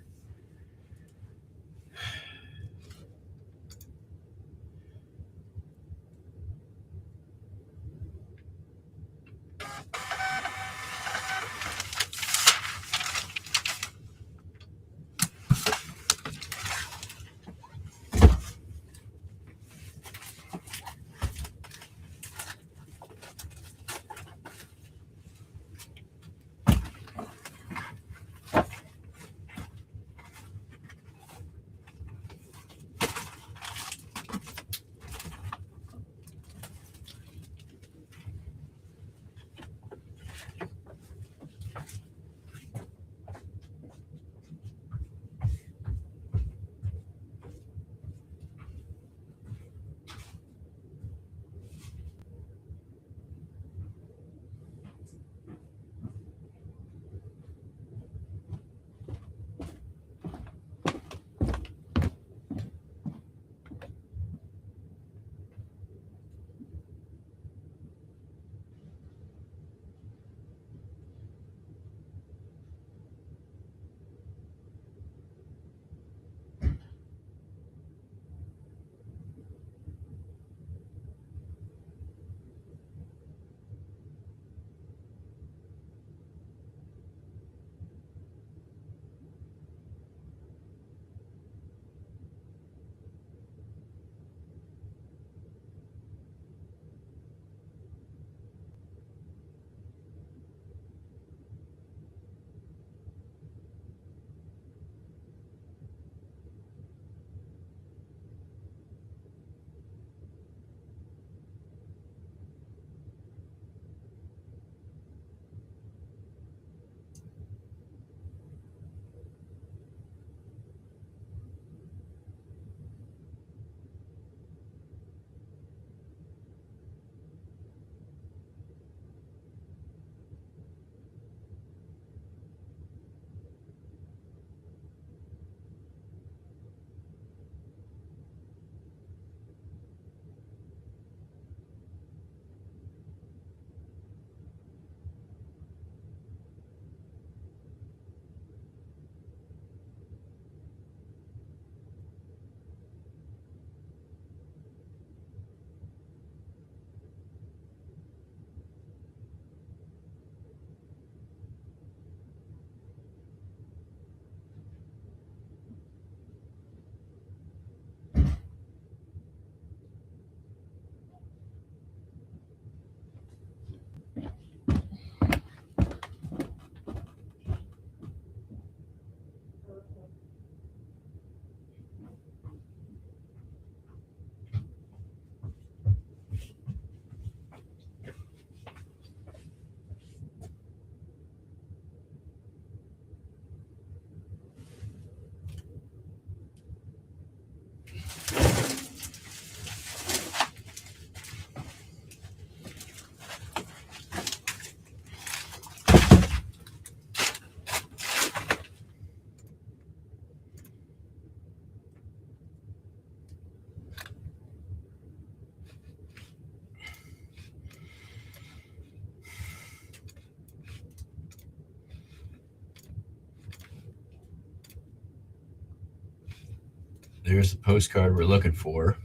There's the postcard we're looking for.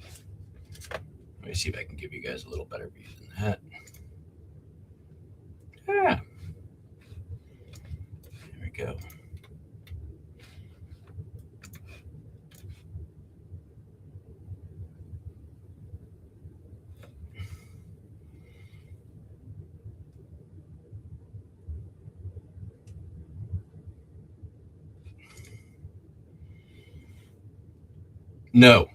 Let me see if I can give you guys a little better view than that. Yeah. There we go. No.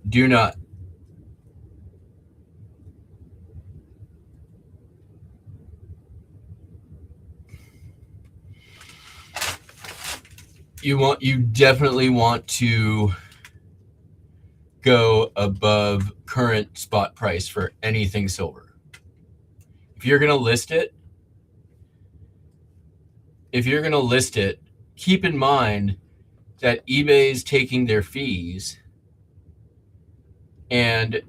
Do not. You definitely want to go above current spot price for anything silver. If you're going to list it, keep in mind that eBay's taking their fees And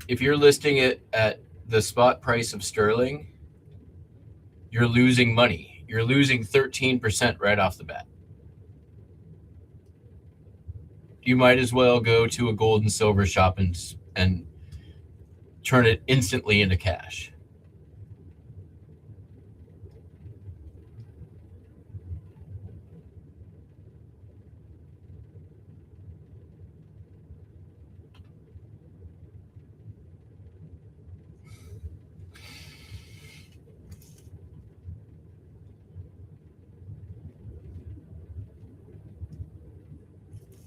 if you're listing it at the spot price of sterling, you're losing money. You're losing 13% right off the bat. You might as well go to a gold and silver shop and turn it instantly into cash.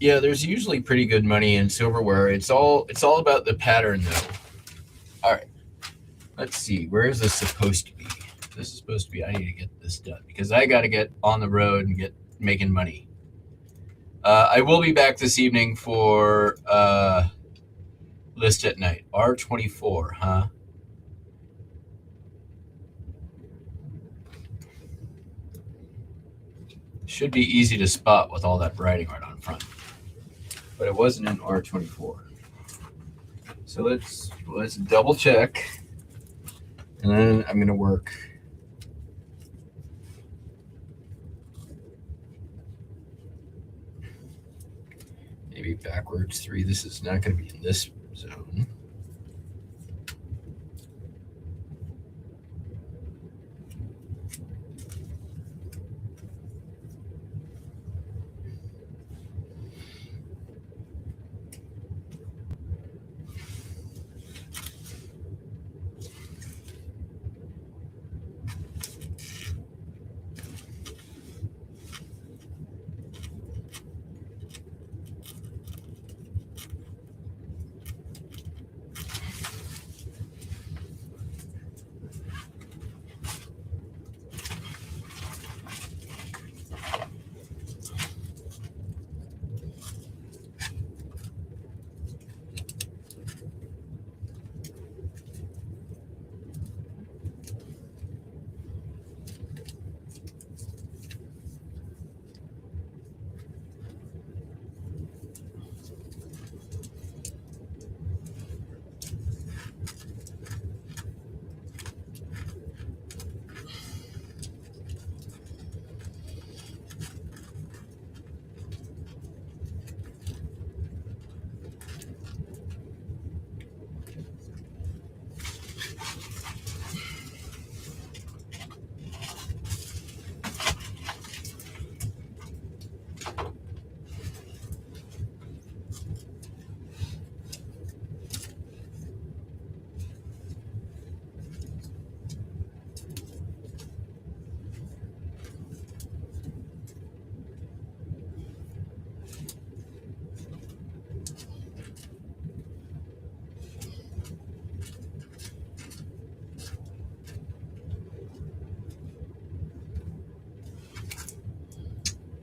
Yeah, there's usually pretty good money in silverware. It's all about the pattern, though. All right, let's see. Where is this supposed to be? This is supposed to be. I need to get this done because I got to get on the road and get making money. I will be back this evening for list at night. R24, huh? Should be easy to spot with all that writing right on front. But it wasn't in R24. So let's double check. And then I'm gonna work. Maybe backwards 3. This is not gonna be in this zone.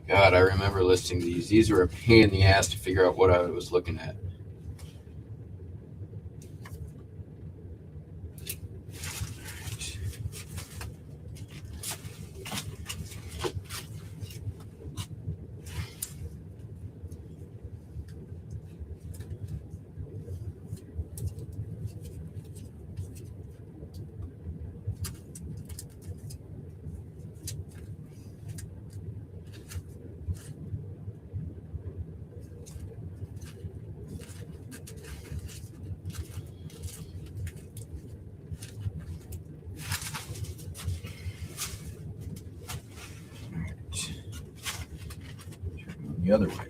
God, I remember listing these. These were a pain in the ass to figure out what I was looking at. The other way.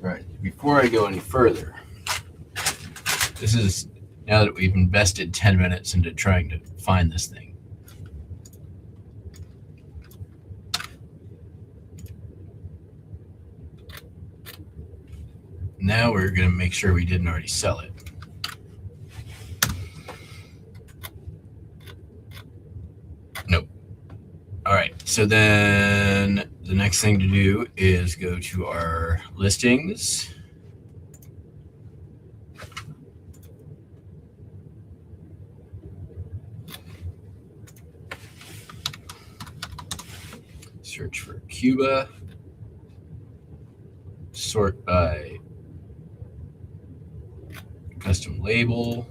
All right, before I go any further, this is now that we've invested 10 minutes into trying to find this thing. Now we're going to make sure we didn't already sell it. Nope. All right, so then the next thing to do is go to our listings. Search for Cuba. Sort by custom label.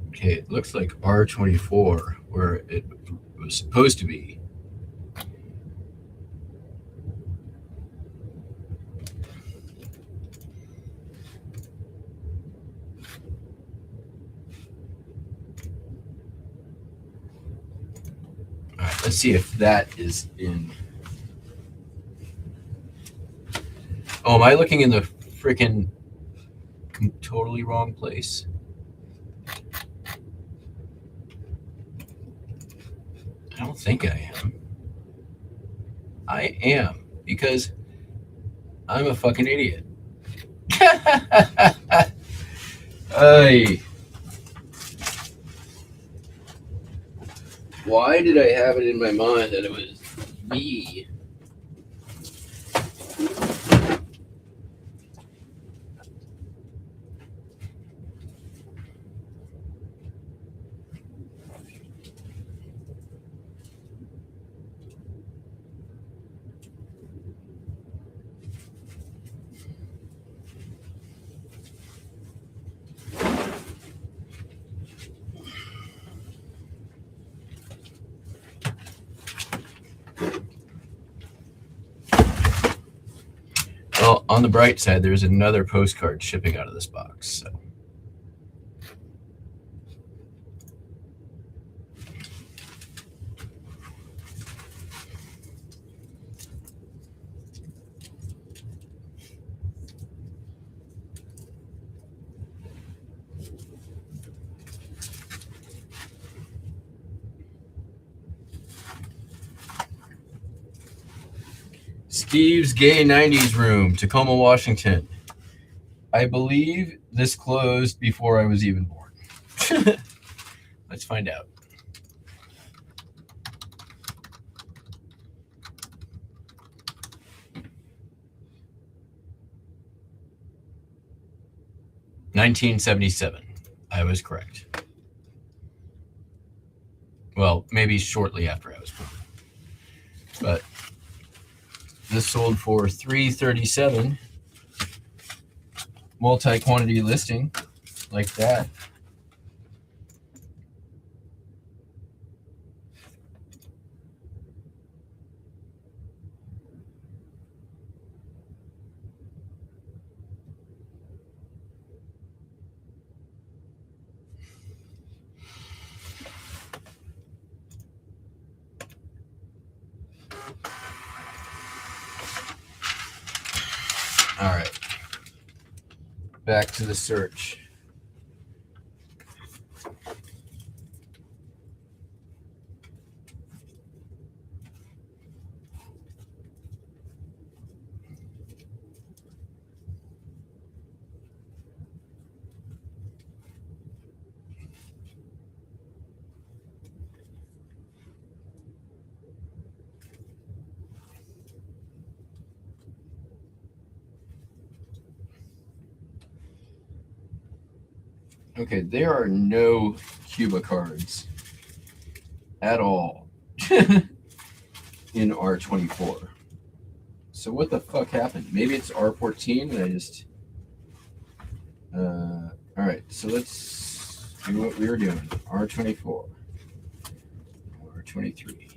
Okay, it looks like R24, where it was supposed to be. All right, let's see if that is in. Oh, am I looking in the freaking totally wrong place? I don't think I am. I am, because I'm a fucking idiot. Hey. Why did I have it in my mind that it was me? Well, on the bright side, there's another postcard shipping out of this box. So. Steve's Gay 90s Room, Tacoma, Washington. I believe this closed before I was even born. Let's find out. $1977. I was correct. Well, maybe shortly after I was born. But this sold for $337. Multi-quantity listing like that. All right. Back to the search. Okay, there are no Cuba cards at all in R24. So what the fuck happened? Maybe it's R14 and I just... all right, so let's do what we were doing. R24. R23.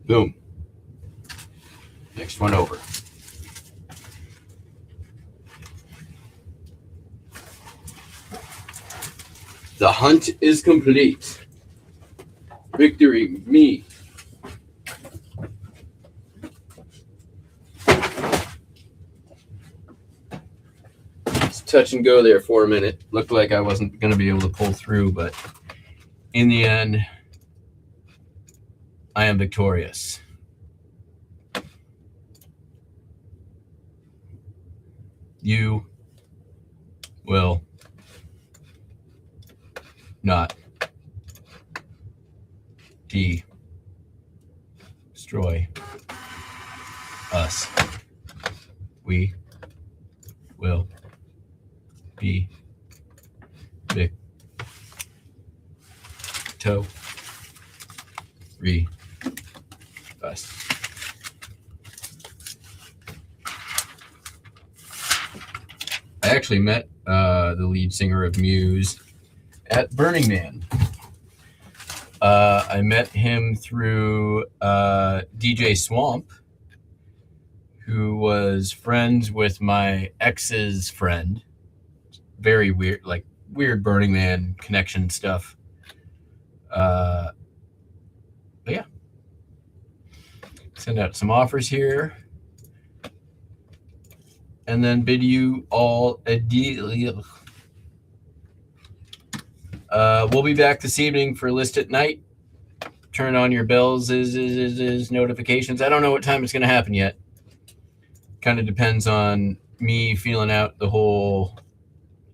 Boom. Next one over. The hunt is complete. Victory, me. It's touch and go there for a minute. Looked like I wasn't going to be able to pull through, but in the end, I am victorious. You will not destroy us. We will be victorious. Us. I actually met the lead singer of Muse at Burning Man. I met him through DJ Swamp, who was friends with my ex's friend. Very weird, like weird Burning Man connection stuff. But yeah. Send out some offers here. And then bid you all a deal. We'll be back this evening for List at Night. Turn on your bells is notifications. I don't know what time it's going to happen yet. Kind of depends on me feeling out the whole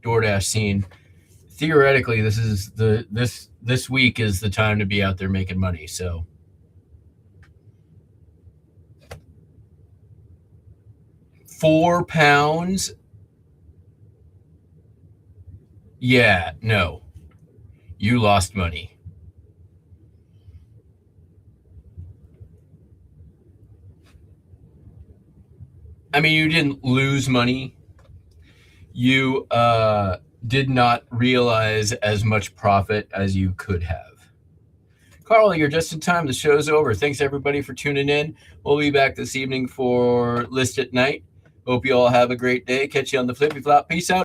DoorDash scene. Theoretically, this week is the time to be out there making money. So £4. Yeah, no. You lost money. I mean, you didn't lose money. You did not realize as much profit as you could have. Carl, you're just in time. The show's over. Thanks, everybody, for tuning in. We'll be back this evening for List at Night. Hope you all have a great day. Catch you on the flippy flop. Peace out.